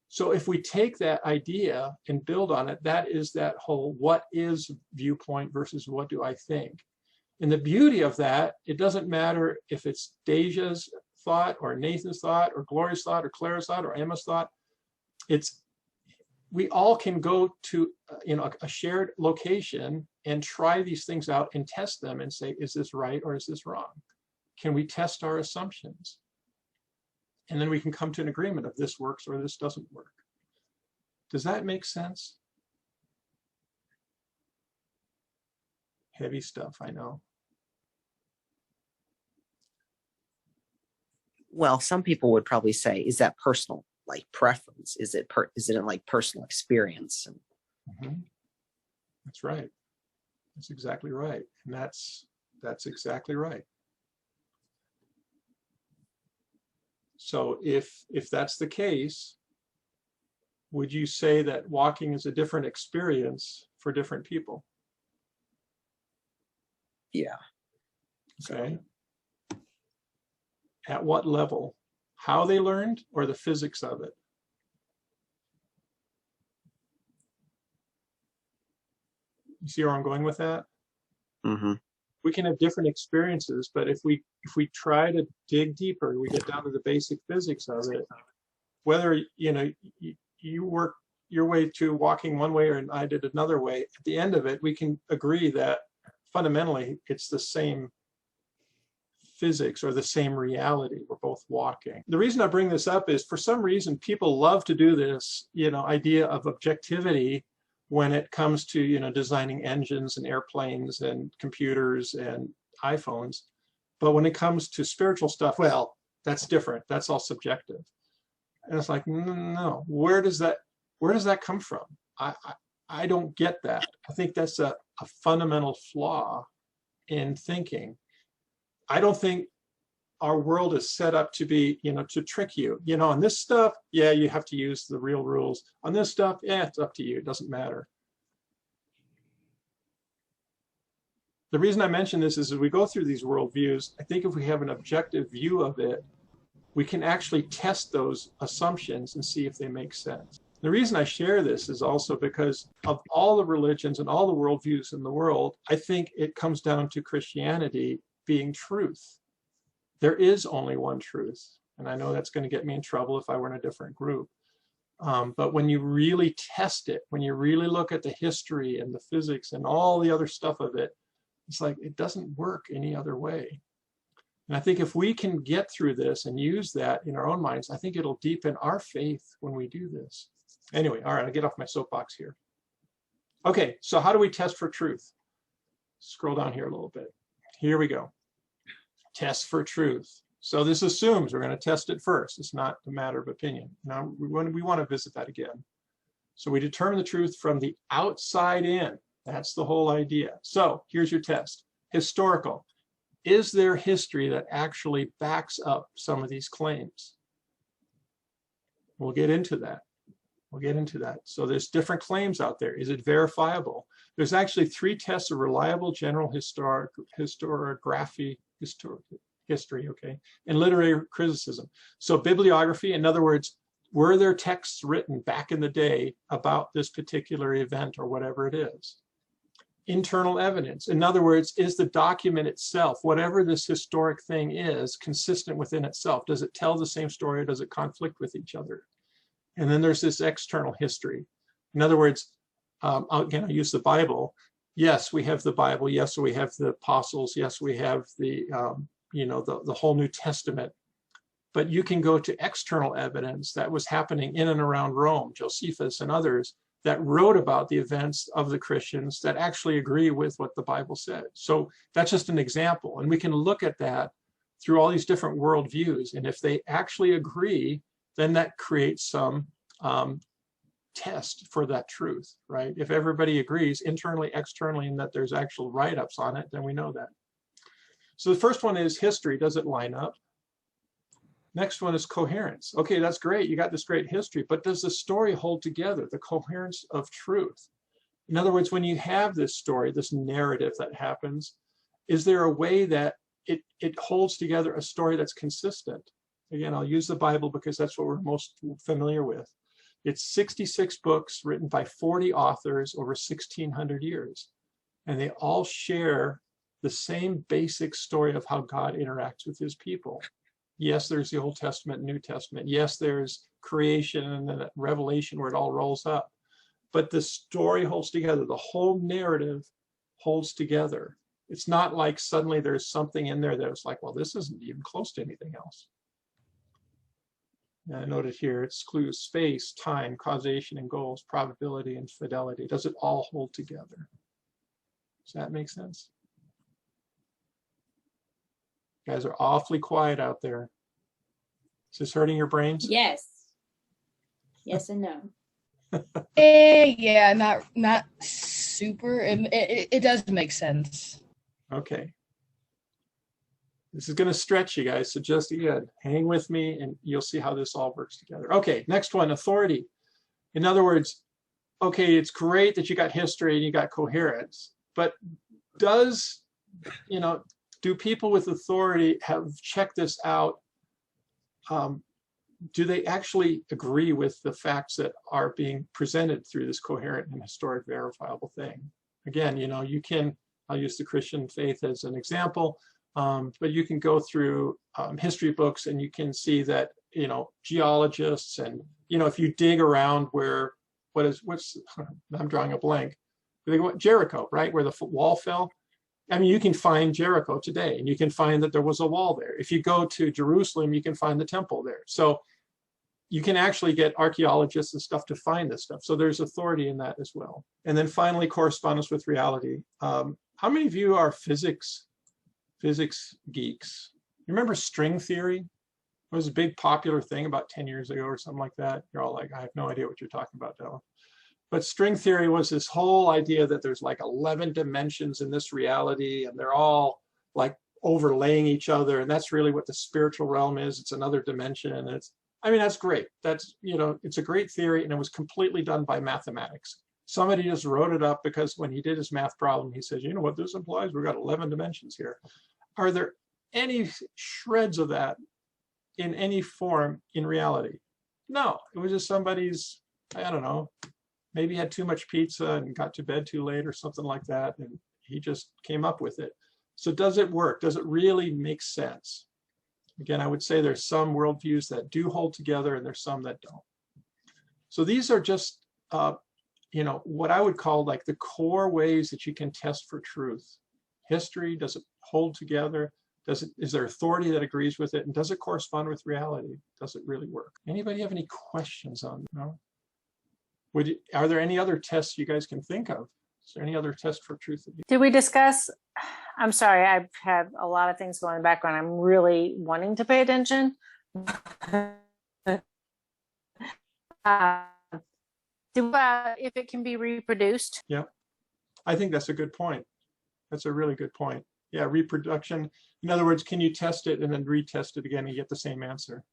So if we take that idea and build on it, that is that whole what is viewpoint versus what do I think. And the beauty of that, it doesn't matter if it's Deja's thought or Nathan's thought or Gloria's thought or Clara's thought or Emma's thought. We all can go to a shared location and try these things out and test them and say, is this right or is this wrong? Can we test our assumptions? And then we can come to an agreement of this works or this doesn't work. Does that make sense? Heavy stuff, I know. Well, some people would probably say, is that personal, like preference? Is it like personal experience? Mm-hmm. That's right. That's exactly right. And that's exactly right. So if that's the case, would you say that walking is a different experience for different people? Yeah. Okay. At what level? How they learned or the physics of it? You see where I'm going with that? Mm-hmm. We can have different experiences, but if we try to dig deeper, we get down to the basic physics of it. Whether you work your way to walking one way or I did another way, at the end of it, we can agree that fundamentally it's the same physics or the same reality. We're both walking. The reason I bring this up is for some reason people love to do this, idea of objectivity when it comes to, designing engines and airplanes and computers and iPhones. But when it comes to spiritual stuff, well, that's different. That's all subjective. And it's like, no, where does that come from? I don't get that. I think that's a fundamental flaw in thinking. I don't think our world is set up to be, to trick you. On this stuff, yeah, you have to use the real rules. On this stuff, yeah, it's up to you. It doesn't matter. The reason I mention this is as we go through these worldviews, I think if we have an objective view of it, we can actually test those assumptions and see if they make sense. The reason I share this is also because of all the religions and all the worldviews in the world, I think it comes down to Christianity being truth. There is only one truth. And I know that's going to get me in trouble if I were in a different group. But when you really test it, when you really look at the history and the physics and all the other stuff of it, it's like it doesn't work any other way. And I think if we can get through this and use that in our own minds, I think it'll deepen our faith when we do this. Anyway, all right, I'll get off my soapbox here. Okay, so how do we test for truth? Scroll down here a little bit. Here we go. Test for truth. So this assumes we're going to test it first. It's not a matter of opinion. Now we want to visit that again. So we determine the truth from the outside in. That's the whole idea. So here's your test. Historical. Is there history that actually backs up some of these claims? We'll get into that. We'll get into that. So there's different claims out there. Is it verifiable? There's actually 3 tests of reliable general historiography, history, okay, and literary criticism. So bibliography, in other words, were there texts written back in the day about this particular event or whatever it is? Internal evidence. In other words, is the document itself, whatever this historic thing is, consistent within itself? Does it tell the same story or does it conflict with each other? And then there's this external history. In other words, again, I use the Bible. Yes, we have the Bible. Yes, we have the apostles. Yes, we have the, the whole New Testament. But you can go to external evidence that was happening in and around Rome, Josephus and others, that wrote about the events of the Christians that actually agree with what the Bible said. So that's just an example. And we can look at that through all these different worldviews. And if they actually agree, then that creates some test for that truth, right? If everybody agrees internally, externally, and that there's actual write-ups on it, then we know that. So the first one is history. Does it line up? Next one is coherence. Okay, that's great. You got this great history, but does the story hold together, the coherence of truth? In other words, when you have this story, this narrative that happens, is there a way that it holds together a story that's consistent? Again, I'll use the Bible because that's what we're most familiar with. It's 66 books written by 40 authors over 1,600 years. And they all share the same basic story of how God interacts with his people. Yes, there's the Old Testament, New Testament. Yes, there's creation and then Revelation where it all rolls up. But the story holds together. The whole narrative holds together. It's not like suddenly there's something in there that's like, well, this isn't even close to anything else. I noted here, it's clues, space, time, causation and goals, probability and fidelity. Does it all hold together? Does that make sense? You guys are awfully quiet out there. Is this hurting your brains? Yes. Yes and no. Yeah, not super. It does make sense. Okay. This is going to stretch you guys, so just again, hang with me and you'll see how this all works together. Okay, next one, authority. In other words, okay, it's great that you got history and you got coherence, but do people with authority have checked this out? Do they actually agree with the facts that are being presented through this coherent and historic verifiable thing? Again, I'll use the Christian faith as an example. But you can go through history books and you can see that, geologists and, if you dig around where, I'm drawing a blank, Jericho, right, where the wall fell. I mean, you can find Jericho today and you can find that there was a wall there. If you go to Jerusalem, you can find the temple there. So you can actually get archaeologists and stuff to find this stuff. So there's authority in that as well. And then finally, correspondence with reality. How many of you are physics geeks? You remember string theory? It was a big popular thing about 10 years ago or something like that. You're all like, I have no idea what you're talking about, Dylan. But string theory was this whole idea that there's like 11 dimensions in this reality and they're all like overlaying each other. And that's really what the spiritual realm is. It's another dimension. And that's great. That's, it's a great theory and it was completely done by mathematics. Somebody just wrote it up because when he did his math problem, he says, you know what this implies? We've got 11 dimensions here. Are there any shreds of that in any form in reality? No, it was just somebody's, I don't know, maybe had too much pizza and got to bed too late or something like that. And he just came up with it. So does it work? Does it really make sense? Again, I would say there's some worldviews that do hold together and there's some that don't. So these are just, what I would call like the core ways that you can test for truth. History, does it hold together? Is there authority that agrees with it? And does it correspond with reality? Does it really work? Anybody have any questions on that? No? Are there any other tests you guys can think of? Is there any other test for truth? Did we discuss? I'm sorry, I've had a lot of things going in the background. I'm really wanting to pay attention. If it can be reproduced. Yeah, I think that's a good point. That's a really good point. Yeah, reproduction. In other words, can you test it and then retest it again and get the same answer?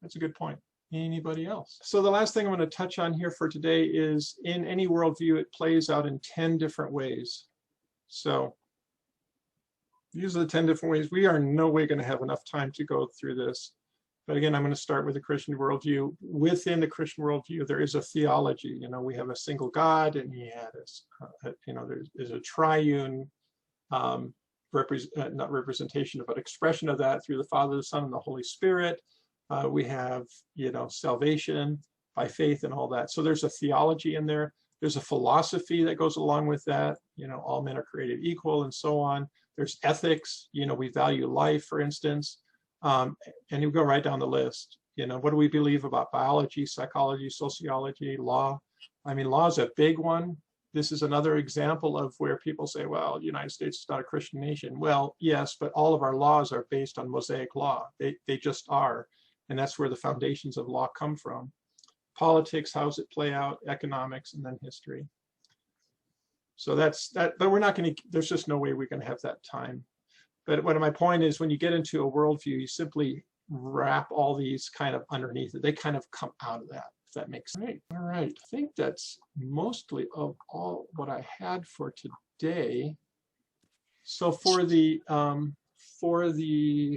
That's a good point. Anybody else? So the last thing I'm going to touch on here for today is in any worldview, it plays out in 10 different ways. So these are the 10 different ways. We are in no way going to have enough time to go through this. But again, I'm going to start with the Christian worldview. Within the Christian worldview, there is a theology. You know, we have a single God, and he had there's a triune not representation, but expression of that through the Father, the Son, and the Holy Spirit. We have, salvation by faith and all that. So there's a theology in there. There's a philosophy that goes along with that. All men are created equal and so on. There's ethics. We value life, for instance. And you go right down the list. What do we believe about biology, psychology, sociology, law? I mean, law is a big one. This is another example of where people say, well, the United States is not a Christian nation. Well, yes, but all of our laws are based on Mosaic law. They just are. And that's where the foundations of law come from. Politics, how's it play out, economics, and then history. So that's that, but we're not going to, there's just no way we're going to have that time. But what my point is, when you get into a worldview, you simply wrap all these kind of underneath it. They kind of come out of that, if that makes sense. All right. I think that's mostly of all what I had for today. So for the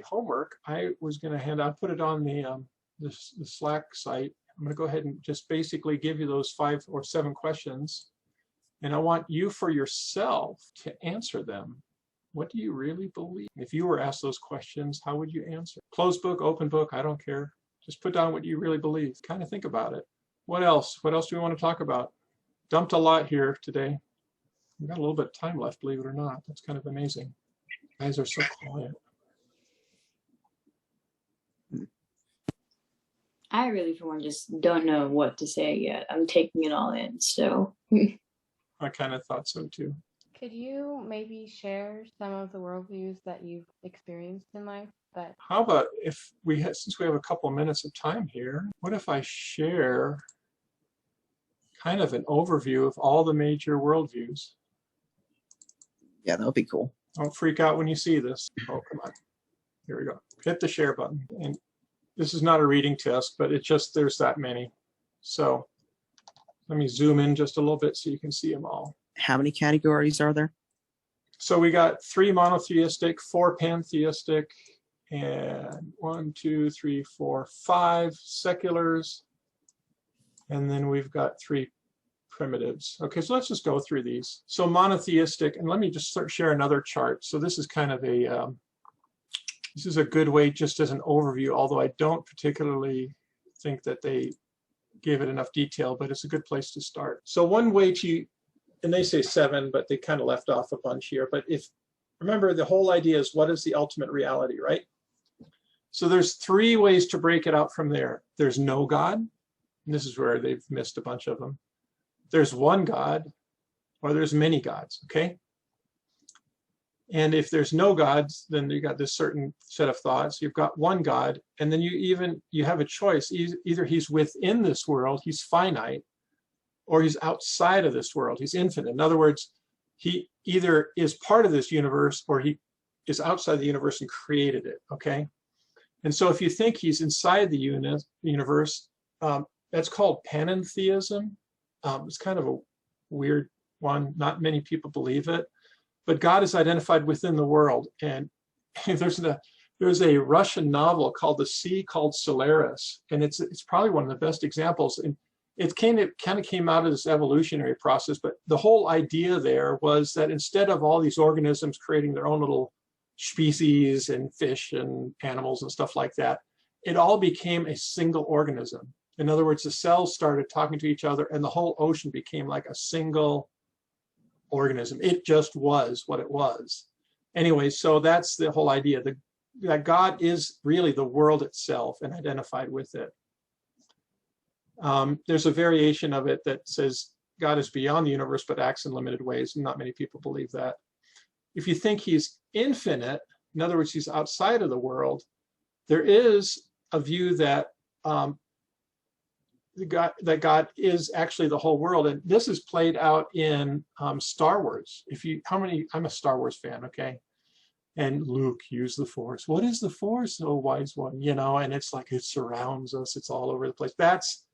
homework, I was going to put it on the Slack site. I'm going to go ahead and just basically give you those 5 or 7 questions. And I want you for yourself to answer them. What do you really believe? If you were asked those questions, how would you answer? Closed book, open book, I don't care. Just put down what you really believe. Kind of think about it. What else? What else do we want to talk about? Dumped a lot here today. We've got a little bit of time left, believe it or not. That's kind of amazing. You guys are so quiet. I really, for one, just don't know what to say yet. I'm taking it all in, so. I kind of thought so too. Could you maybe share some of the worldviews that you've experienced in life? How about since we have a couple of minutes of time here, what if I share kind of an overview of all the major worldviews? Yeah, that would be cool. Don't freak out when you see this. Oh, come on. Here we go. Hit the share button. And this is not a reading test, but it's just there's that many. So let me zoom in just a little bit so you can see them all. How many categories are there? So we got 3 monotheistic, 4 pantheistic, and 1, 2, 3, 4, 5 seculars. And then we've got 3 primitives. Okay, so let's just go through these. So monotheistic, and let me just share another chart. So this is kind of this is a good way just as an overview, although I don't particularly think that they gave it enough detail, but it's a good place to start. So one way to, and they say 7, but they kind of left off a bunch here. But remember, the whole idea is what is the ultimate reality, right? So there's 3 ways to break it out from there. There's no God, and this is where they've missed a bunch of them. There's one God, or there's many gods, okay? And if there's no gods, then you got this certain set of thoughts. You've got one God, and then you have a choice. Either he's within this world, he's finite, or he's outside of this world, he's infinite. In other words, he either is part of this universe or he is outside the universe and created it, okay? And so if you think he's inside the universe, that's called panentheism. It's kind of a weird one. Not many people believe it. But God is identified within the world. And there's a Russian novel called The Sea Called Solaris. And it's probably one of the best examples. And it kind of came out of this evolutionary process. But the whole idea there was that instead of all these organisms creating their own little species and fish and animals and stuff like that, it all became a single organism. In other words, the cells started talking to each other and the whole ocean became like a single organism. It just was what it was. Anyway, so that's the whole idea, that God is really the world itself and identified with it. There's a variation of it that says God is beyond the universe but acts in limited ways, and not many people believe that. If you think he's infinite, in other words, he's outside of the world, there is a view that that God is actually the whole world. And this is played out in Star Wars. I'm a Star Wars fan, okay? And Luke, use the Force. What is the Force, oh wise one? You know, and it's like it surrounds us. It's all over the place. That's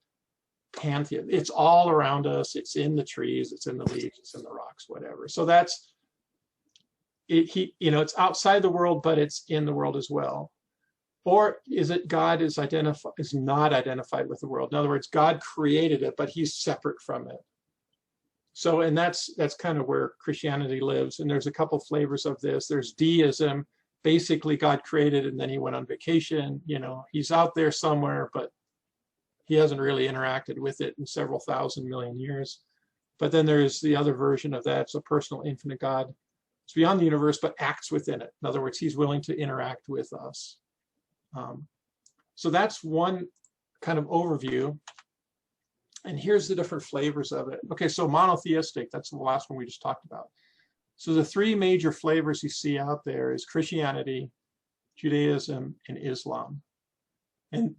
pantheon. It's all around us. It's in the trees. It's in the leaves. It's in the rocks. Whatever. So that's it. It's outside the world, but it's in the world as well. Or is it God is not identified with the world? In other words, God created it, but He's separate from it. So, and that's kind of where Christianity lives. And there's a couple flavors of this. There's deism. Basically, God created and then He went on vacation. He's out there somewhere, but He hasn't really interacted with it in several thousand million years. But then there's the other version of that. It's a personal, infinite God. It's beyond the universe, but acts within it. In other words, He's willing to interact with us. So that's one kind of overview. And here's the different flavors of it. Okay, so monotheistic, that's the last one we just talked about. So the three major flavors you see out there is Christianity, Judaism, and Islam. And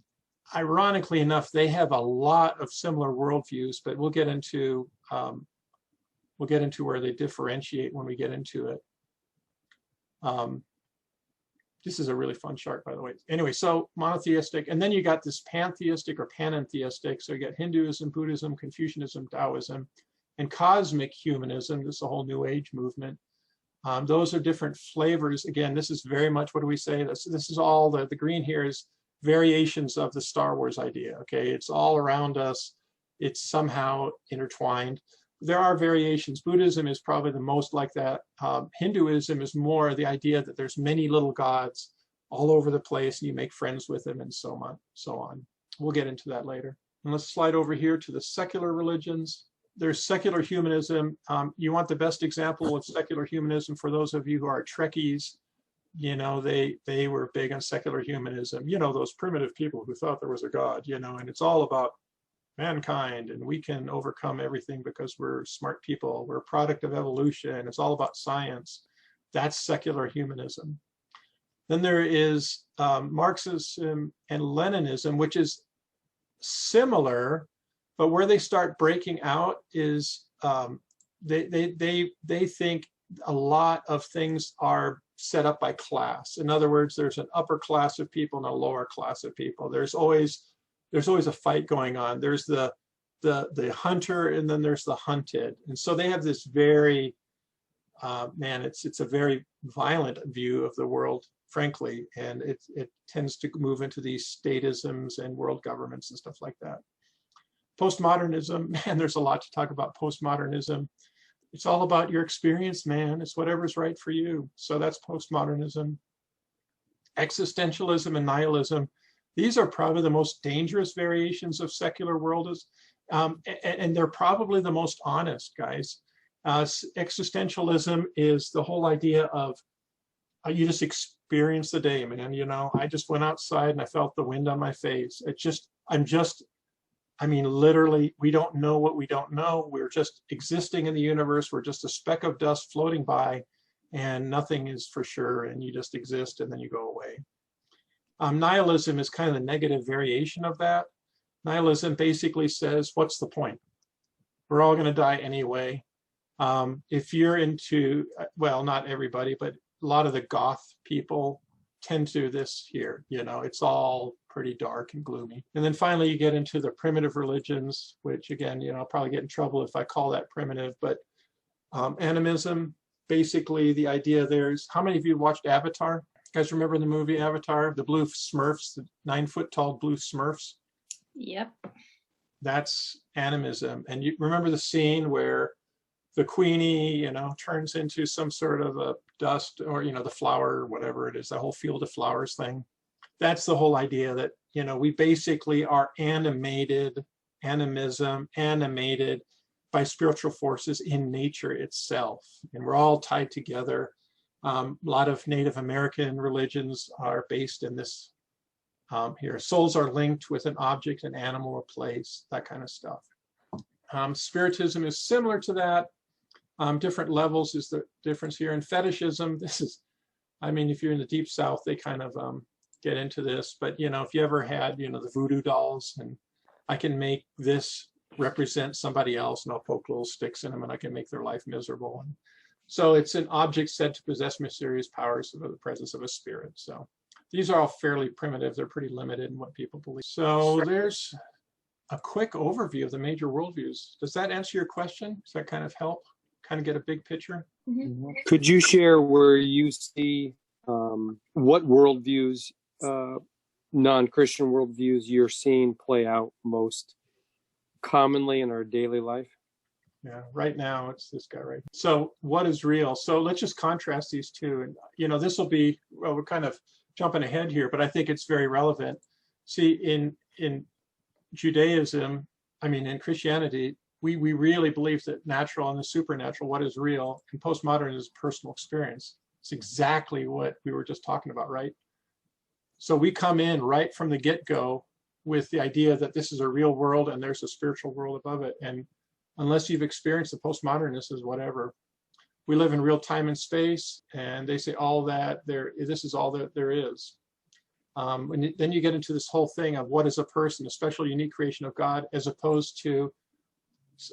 ironically enough, they have a lot of similar worldviews, but we'll get into where they differentiate when we get into it. This is a really fun chart, by the way. Anyway, so monotheistic, and then you got this pantheistic or panentheistic. So you got Hinduism, Buddhism, Confucianism, Taoism, and cosmic humanism. This is a whole New Age movement. Those are different flavors. Again, this is very much, what do we say? This is all, the green here is variations of the Star Wars idea, okay? It's all around us. It's somehow intertwined. There are variations. Buddhism is probably the most like that. Hinduism is more the idea that there's many little gods all over the place and you make friends with them and so on. We'll get into that later. And let's slide over here to the secular religions. There's secular humanism. You want the best example of secular humanism for those of you who are Trekkies. They were big on secular humanism. Those primitive people who thought there was a God, and it's all about mankind and we can overcome everything because we're smart people. We're a product of evolution. It's all about science. That's secular humanism. Then there is Marxism and Leninism, which is similar, but where they start breaking out is they think a lot of things are set up by class. In other words, there's an upper class of people and a lower class of people. There's always a fight going on. There's the hunter and then there's the hunted. And so they have this very, it's a very violent view of the world, frankly, and it tends to move into these statisms and world governments and stuff like that. Postmodernism, man, there's a lot to talk about postmodernism. It's all about your experience, man. It's whatever's right for you. So that's postmodernism. Existentialism and nihilism. These are probably the most dangerous variations of secular worldism, and they're probably the most honest, guys. Existentialism is the whole idea of you just experience the day, man. I just went outside and I felt the wind on my face. Literally, we don't know what we don't know. We're just existing in the universe. We're just a speck of dust floating by, and nothing is for sure, and you just exist and then you go away. Nihilism is kind of the negative variation of that. Nihilism basically says, what's the point? We're all going to die anyway. If you're into, well, not everybody, but a lot of the goth people tend to this here. It's all pretty dark and gloomy. And then finally, you get into the primitive religions, which again, I'll probably get in trouble if I call that primitive, but animism, basically the idea there's, how many of you watched Avatar? You guys remember the movie Avatar, the blue Smurfs, the 9-foot-tall blue Smurfs? Yep. That's animism. And you remember the scene where the queenie, turns into some sort of a dust or, the flower, whatever it is, the whole field of flowers thing. That's the whole idea that, we basically are animated by spiritual forces in nature itself. And we're all tied together. A lot of Native American religions are based in this here. Souls are linked with an object, an animal, a place, that kind of stuff. Spiritism is similar to that. Different levels is the difference here. And fetishism, this is, if you're in the deep south, they kind of get into this. But, if you ever had, the voodoo dolls, and I can make this represent somebody else, and I'll poke little sticks in them, and I can make their life miserable. And so it's an object said to possess mysterious powers of the presence of a spirit. So these are all fairly primitive. They're pretty limited in what people believe. So there's a quick overview of the major worldviews. Does that answer your question? Does that kind of help? Kind of get a big picture? Could you share where you see what worldviews, non-Christian worldviews, you're seeing play out most commonly in our daily life? Yeah, right now it's this guy right. So what is real? So let's just contrast these two. And, you know, this will be, well, we're kind of jumping ahead here, but I think it's very relevant. See, in Judaism, I mean, in Christianity, we really believe that natural and the supernatural, what is real, and postmodern is personal experience. It's exactly what we were just talking about, right? So we come in right from the get-go with the idea that this is a real world and there's a spiritual world above it. And unless you've experienced the postmodernists is whatever. We live in real time and space, and they say all that this is all that there is. Then you get into this whole thing of what is a person, a special, unique creation of God, as opposed to,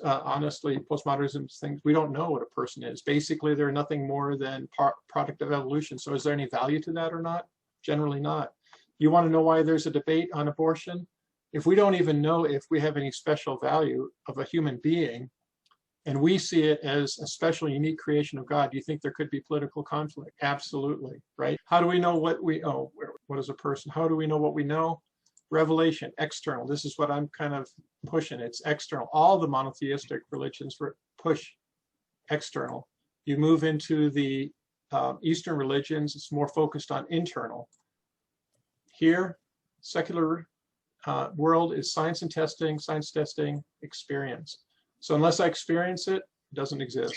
honestly, postmodernism things, we don't know what a person is. Basically, they're nothing more than product of evolution. So is there any value to that or not? Generally not. You want to know why there's a debate on abortion? If we don't even know if we have any special value of a human being, and we see it as a special, unique creation of God, do you think there could be political conflict? Absolutely, right? How do we know what is a person? How do we know what we know? Revelation, external. This is what I'm kind of pushing. It's external. All the monotheistic religions push external. You move into the Eastern religions, it's more focused on internal. Here, secular world is science and testing, science testing, experience. So unless I experience it, it doesn't exist.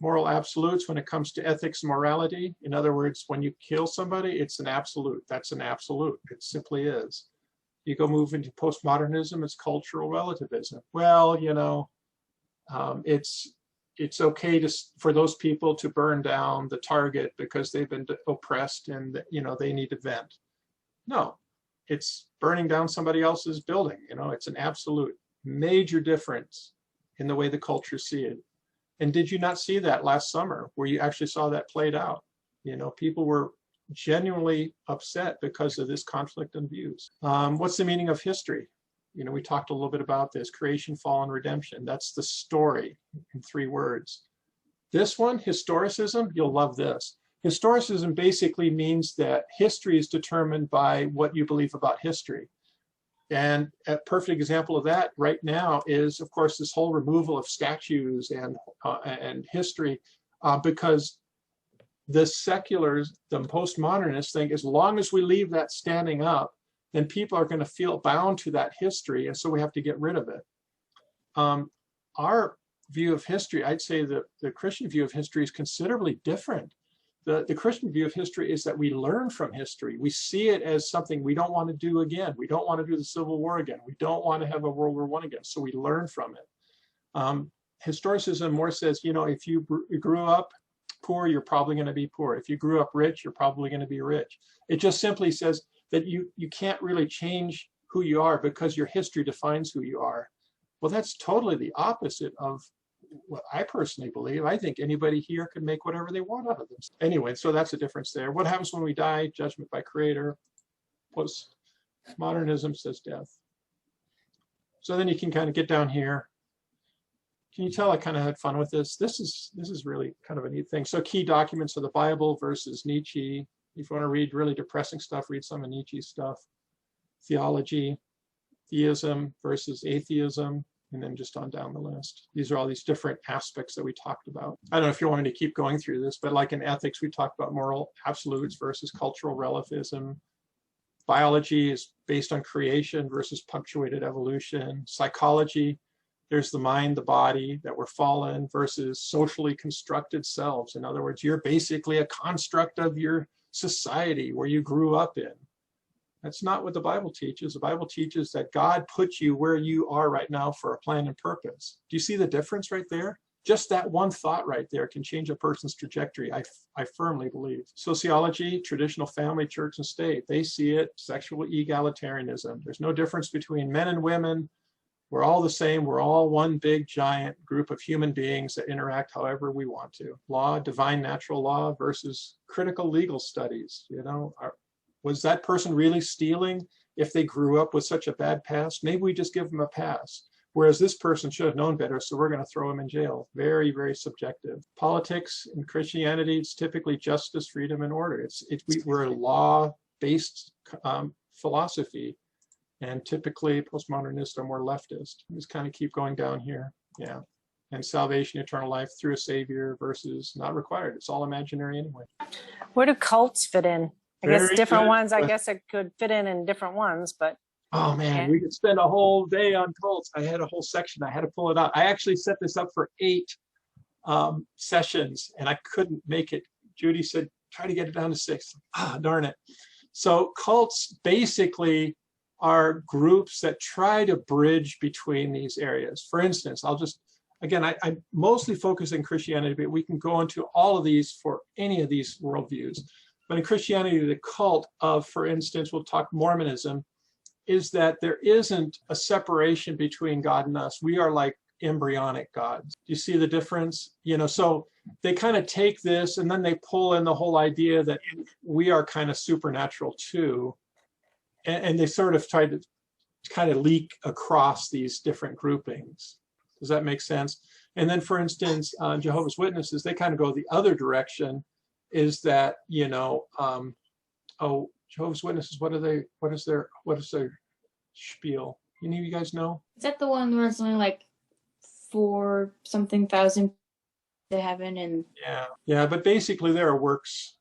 Moral absolutes when it comes to ethics and morality. In other words, when you kill somebody, it's an absolute. That's an absolute. It simply is. You go move into postmodernism, it's cultural relativism. Well, you know, it's okay for those people to burn down the target because they've been oppressed and, you know, they need to vent. No, it's burning down somebody else's building. You know, it's an absolute major difference in the way the cultures see it. And did you not see that last summer where you actually saw that played out? You know, people were genuinely upset because of this conflict in views. What's the meaning of history? You know, we talked a little bit about this: creation, fall, and redemption. That's the story in 3 words. This one, historicism, you'll love this. Historicism basically means that history is determined by what you believe about history. And a perfect example of that right now is, of course, this whole removal of statues and history, because the seculars, the postmodernists think as long as we leave that standing up, then people are going to feel bound to that history, and so we have to get rid of it. Our view of history, I'd say that the Christian view of history is considerably different. The Christian view of history is that we learn from history. We see it as something we don't want to do again. We don't want to do the Civil War again. We don't want to have a World War I again. So we learn from it. Historicism more says, you know, if you grew up poor, you're probably going to be poor. If you grew up rich, you're probably going to be rich. It just simply says that you can't really change who you are because your history defines who you are. Well, that's totally the opposite of what I personally believe. I think anybody here can make whatever they want out of this. Anyway, so that's the difference there. What happens when we die? Judgment by creator. Postmodernism says death. So then you can kind of get down here. Can you tell I kind of had fun with this? This is really kind of a neat thing. So key documents of the Bible versus Nietzsche. If you want to read really depressing stuff, read some of Nietzsche's stuff. Theology, theism versus atheism, and then just on down the list. These are all these different aspects that we talked about. I don't know if you want me to keep going through this, but like in ethics, we talked about moral absolutes versus cultural relativism. Biology is based on creation versus punctuated evolution. Psychology, there's the mind, the body, that we're fallen versus socially constructed selves. In other words, you're basically a construct of your society where you grew up in. That's not what the Bible teaches. The Bible teaches that God put you where you are right now for a plan and purpose. Do you see the difference right there? Just that one thought right there can change a person's trajectory, I firmly believe. Sociology, traditional family, church, and state, they see it, sexual egalitarianism. There's no difference between men and women. We're all the same. We're all one big giant group of human beings that interact however we want to. Law, divine natural law versus critical legal studies. You know, was that person really stealing if they grew up with such a bad past? Maybe we just give them a pass. Whereas this person should have known better, so we're going to throw him in jail. Very, very subjective. Politics in Christianity, it's typically justice, freedom, and order. We're a law-based philosophy. And typically postmodernists are more leftist. Just kind of keep going down here. Yeah. And salvation, eternal life through a savior versus not required. It's all imaginary anyway. Where do cults fit in? I guess Very different good. ones, I guess it could fit in different ones, but. Oh man, we could spend a whole day on cults. I had a whole section. I had to pull it out. I actually set this up for 8 sessions and I couldn't make it. Judy said, try to get it down to 6. Ah, darn it. So cults basically are groups that try to bridge between these areas. For instance, I mostly focus in Christianity, but we can go into all of these for any of these worldviews. But in Christianity, the cult of, for instance, we'll talk Mormonism, is that there isn't a separation between God and us. We are like embryonic gods. Do you see the difference? You know, so they kind of take this and then they pull in the whole idea that we are kind of supernatural too. And they sort of try to kind of leak across these different groupings. Does that make sense? And then, for instance, Jehovah's Witnesses, they kind of go the other direction, is that, you know, Jehovah's Witnesses, what is their spiel? Any of you guys know? Is that the one where it's only like 4 something thousand to heaven and Yeah, but basically there are works.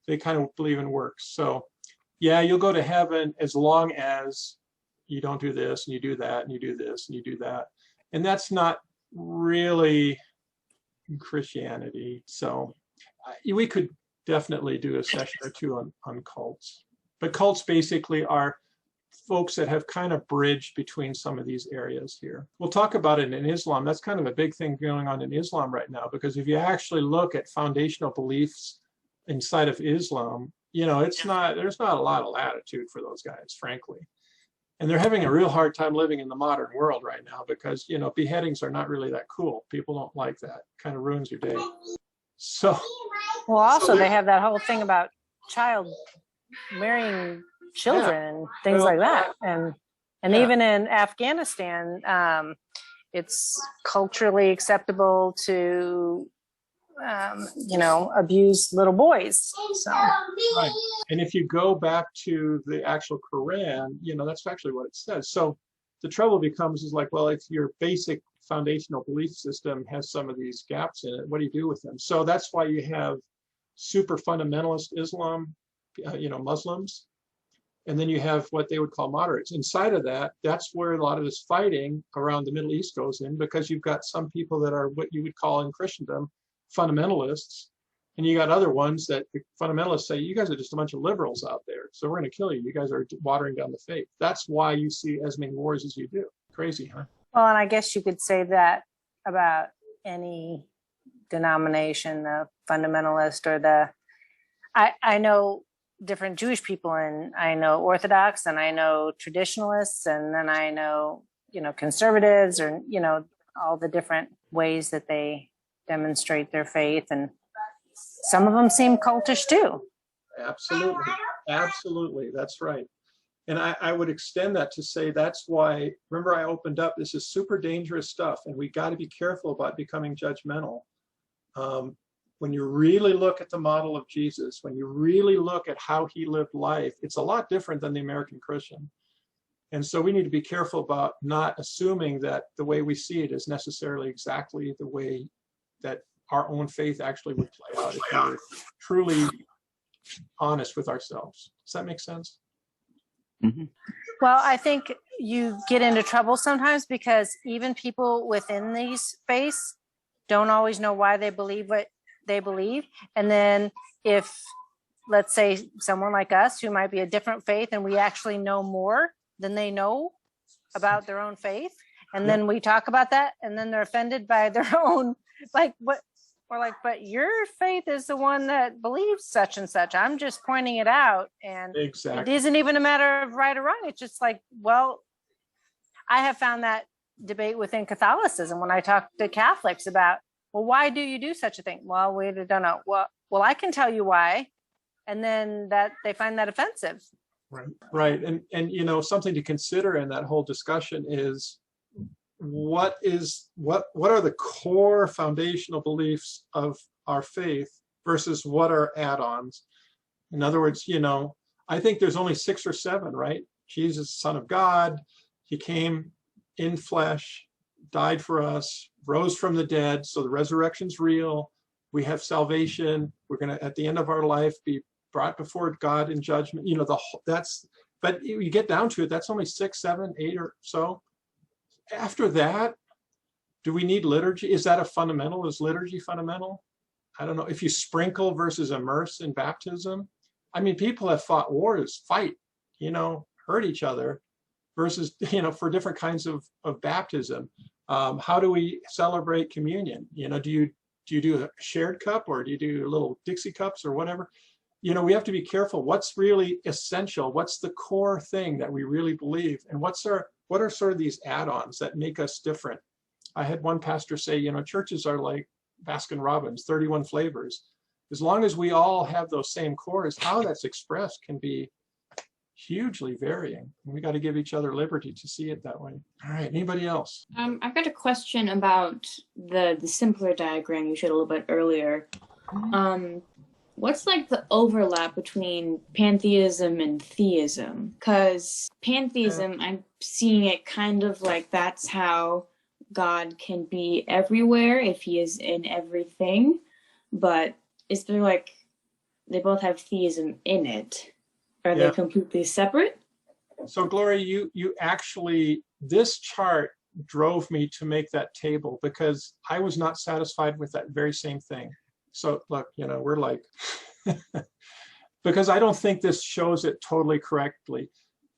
They kind of believe in works. So yeah, you'll go to heaven as long as you don't do this and you do that and you do this and you do that. And that's not really Christianity. So we could definitely do a session or 2 on cults. But cults basically are folks that have kind of bridged between some of these areas here. We'll talk about it in Islam. That's kind of a big thing going on in Islam right now, because if you actually look at foundational beliefs inside of Islam, you know, there's not a lot of latitude for those guys, frankly. And they're having a real hard time living in the modern world right now because, you know, beheadings are not really that cool. People don't like that. It kind of ruins your day. So, well, also they have that whole thing about marrying children and things like that. And even in Afghanistan, it's culturally acceptable to abuse little boys. So. Right. And if you go back to the actual Quran, you know, that's actually what it says. So the trouble becomes is like, well, if your basic foundational belief system has some of these gaps in it, what do you do with them? So that's why you have super fundamentalist Islam, Muslims, and then you have what they would call moderates. Inside of that, that's where a lot of this fighting around the Middle East goes in, because you've got some people that are what you would call in Christendom fundamentalists, and you got other ones that the fundamentalists say, you guys are just a bunch of liberals out there, so we're going to kill you. You guys are watering down the faith. That's why you see as many wars as you do. Crazy, huh? Well, and I guess you could say that about any denomination, the fundamentalist or I know different Jewish people, and I know Orthodox, and I know traditionalists, and then I know, conservatives, or, all the different ways that they demonstrate their faith, and some of them seem cultish too. Absolutely, that's right. And I would extend that to say that's why, remember I opened up, this is super dangerous stuff, and we got to be careful about becoming judgmental. When you really look at the model of Jesus, when you really look at how he lived life, it's a lot different than the American Christian. And so we need to be careful about not assuming that the way we see it is necessarily exactly the way that our own faith actually would play out if we were truly honest with ourselves. Does that make sense? Mm-hmm. Well, I think you get into trouble sometimes because even people within these faiths don't always know why they believe what they believe. And then if, let's say, someone like us who might be a different faith and we actually know more than they know about their own faith, and then we talk about that, and then they're offended by their own, like, what, or like, but your faith is the one that believes such and such. I'm just pointing it out. And exactly. It isn't even a matter of right or wrong. It's just like, well, I have found that debate within Catholicism when I talk to Catholics about, well, why do you do such a thing? Well, we don't know. Well, I can tell you why. And then that they find that offensive. Right. Right. And you know, something to consider in that whole discussion is what are the core foundational beliefs of our faith versus what are add-ons. In other words, you know, I think there's only 6 or 7, right? Jesus, Son of God, he came in flesh, died for us, rose from the dead, so the resurrection's real. We have salvation. We're going to, at the end of our life, be brought before God in judgment. You know, but you get down to it, that's only 6, 7, 8 or so. After that, do we need liturgy? Is that a fundamental? Is liturgy fundamental? I don't know. If you sprinkle versus immerse in baptism, I mean, people have fought wars, you know, hurt each other versus, you know, for different kinds of baptism. How do we celebrate communion? You know, do you do a shared cup, or do you do little Dixie cups or whatever? You know, we have to be careful. What's really essential? What's the core thing that we really believe? And what are sort of these add-ons that make us different? I had one pastor say, you know, churches are like Baskin Robbins, 31 flavors. As long as we all have those same cores, how that's expressed can be hugely varying. And we got to give each other liberty to see it that way. All right, anybody else? I've got a question about the simpler diagram you showed a little bit earlier. What's like the overlap between pantheism and theism? Because pantheism, I'm seeing it kind of like that's how God can be everywhere if he is in everything. But is there like, they both have theism in it? Are they completely separate? So Gloria, you actually, this chart drove me to make that table because I was not satisfied with that very same thing. So look, you know, we're like, because I don't think this shows it totally correctly.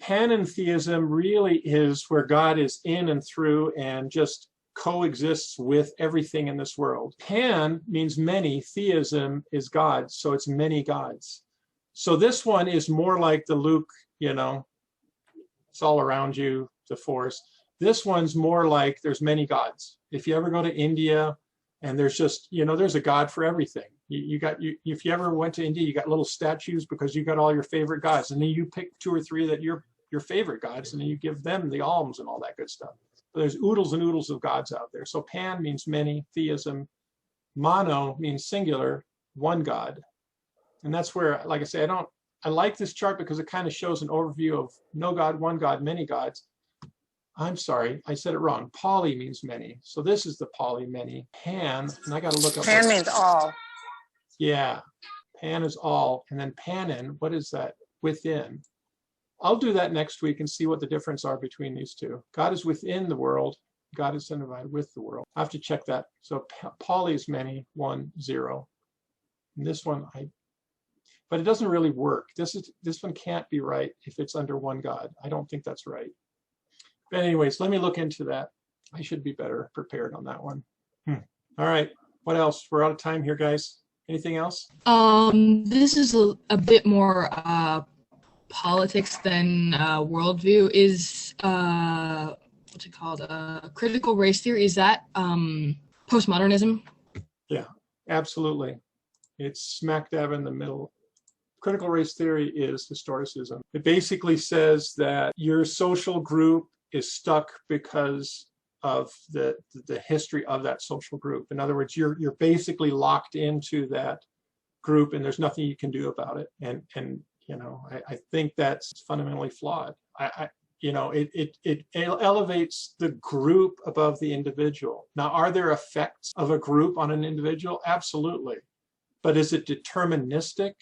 Panentheism really is where God is in and through and just coexists with everything in this world. Pan means many, theism is God, so it's many gods. So this one is more like the Luke, you know, it's all around you, the force. This one's more like there's many gods. If you ever go to India and there's just, you know, there's a God for everything. If you ever went to India, you got little statues because you got all your favorite gods. And then you pick 2 or 3 that your favorite gods, and then you give them the alms and all that good stuff. But there's oodles and oodles of gods out there. So pan means many, theism. Mono means singular, one God. And that's where, like I say, I like this chart because it kind of shows an overview of no God, one God, many gods. I'm sorry, I said it wrong. Poly means many. So this is the poly, many. Pan, and I got to look up. Pan means all. Yeah, pan is all. And then panin, what is that? Within. I'll do that next week and see what the difference are between these two. God is within the world. God is unified with the world. I have to check that. So poly is many, 1, 0. And this one, but it doesn't really work. This one can't be right if it's under one God. I don't think that's right. But anyways, let me look into that. I should be better prepared on that one. All right, what else? We're out of time here, guys. Anything else? This is a bit more politics than worldview. Is what's it called? Critical race theory. Is that postmodernism? Yeah, absolutely. It's smack dab in the middle. Critical race theory is historicism. It basically says that your social group is stuck because of the history of that social group. In other words, you're basically locked into that group and there's nothing you can do about it. And you know, I think that's fundamentally flawed. It elevates the group above the individual. Now, are there effects of a group on an individual? Absolutely. But is it deterministic?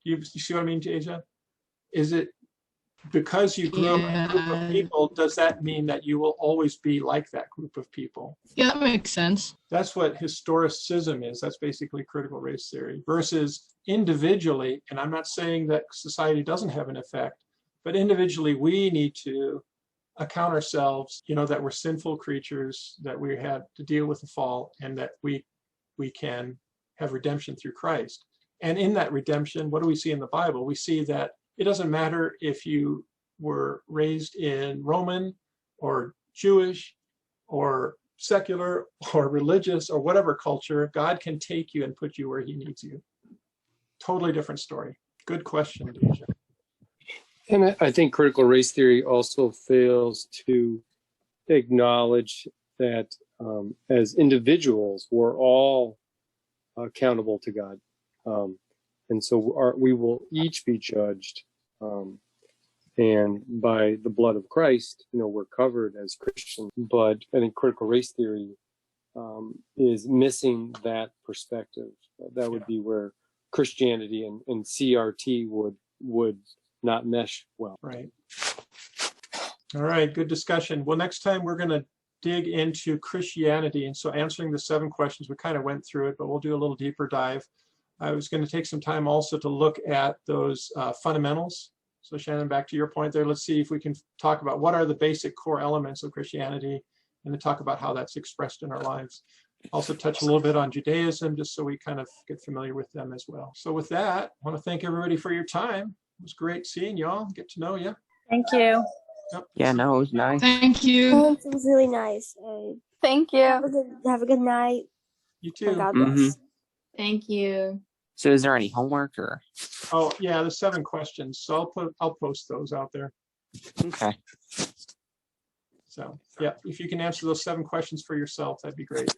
You see what I mean, Asia? Is it because you grew up in a group of people, does that mean that you will always be like that group of people? Yeah, that makes sense. That's what historicism is. That's basically critical race theory versus individually. And I'm not saying that society doesn't have an effect, but individually we need to account ourselves, you know, that we're sinful creatures, that we had to deal with the fall, and that we can have redemption through Christ. And in that redemption, what do we see in the Bible? We see that it doesn't matter if you were raised in Roman or Jewish, or secular or religious or whatever culture, God can take you and put you where he needs you. Totally different story. Good question, Deja. And I think critical race theory also fails to acknowledge that as individuals, we're all accountable to God. And so we will each be judged. And by the blood of Christ, we're covered as Christians. But I think critical race theory is missing that perspective. That would be where Christianity and CRT would not mesh well. Right. All right, good discussion. Well, next time we're going to dig into Christianity. And so answering the 7 questions, we kind of went through it, but we'll do a little deeper dive. I was going to take some time also to look at those fundamentals. So Shannon, back to your point there, let's see if we can talk about what are the basic core elements of Christianity and then talk about how that's expressed in our lives. Also touch a little bit on Judaism, just so we kind of get familiar with them as well. So with that, I want to thank everybody for your time. It was great seeing y'all, get to know you. Thank you. Yep. Yeah, no, it was nice. Thank you. Thanks. It was really nice. Thank you. Have a good night. You And too. God bless. Thank you. So is there any homework or? Oh yeah, the 7 questions. So I'll post those out there. Okay. So yeah, if you can answer those 7 questions for yourself, that'd be great.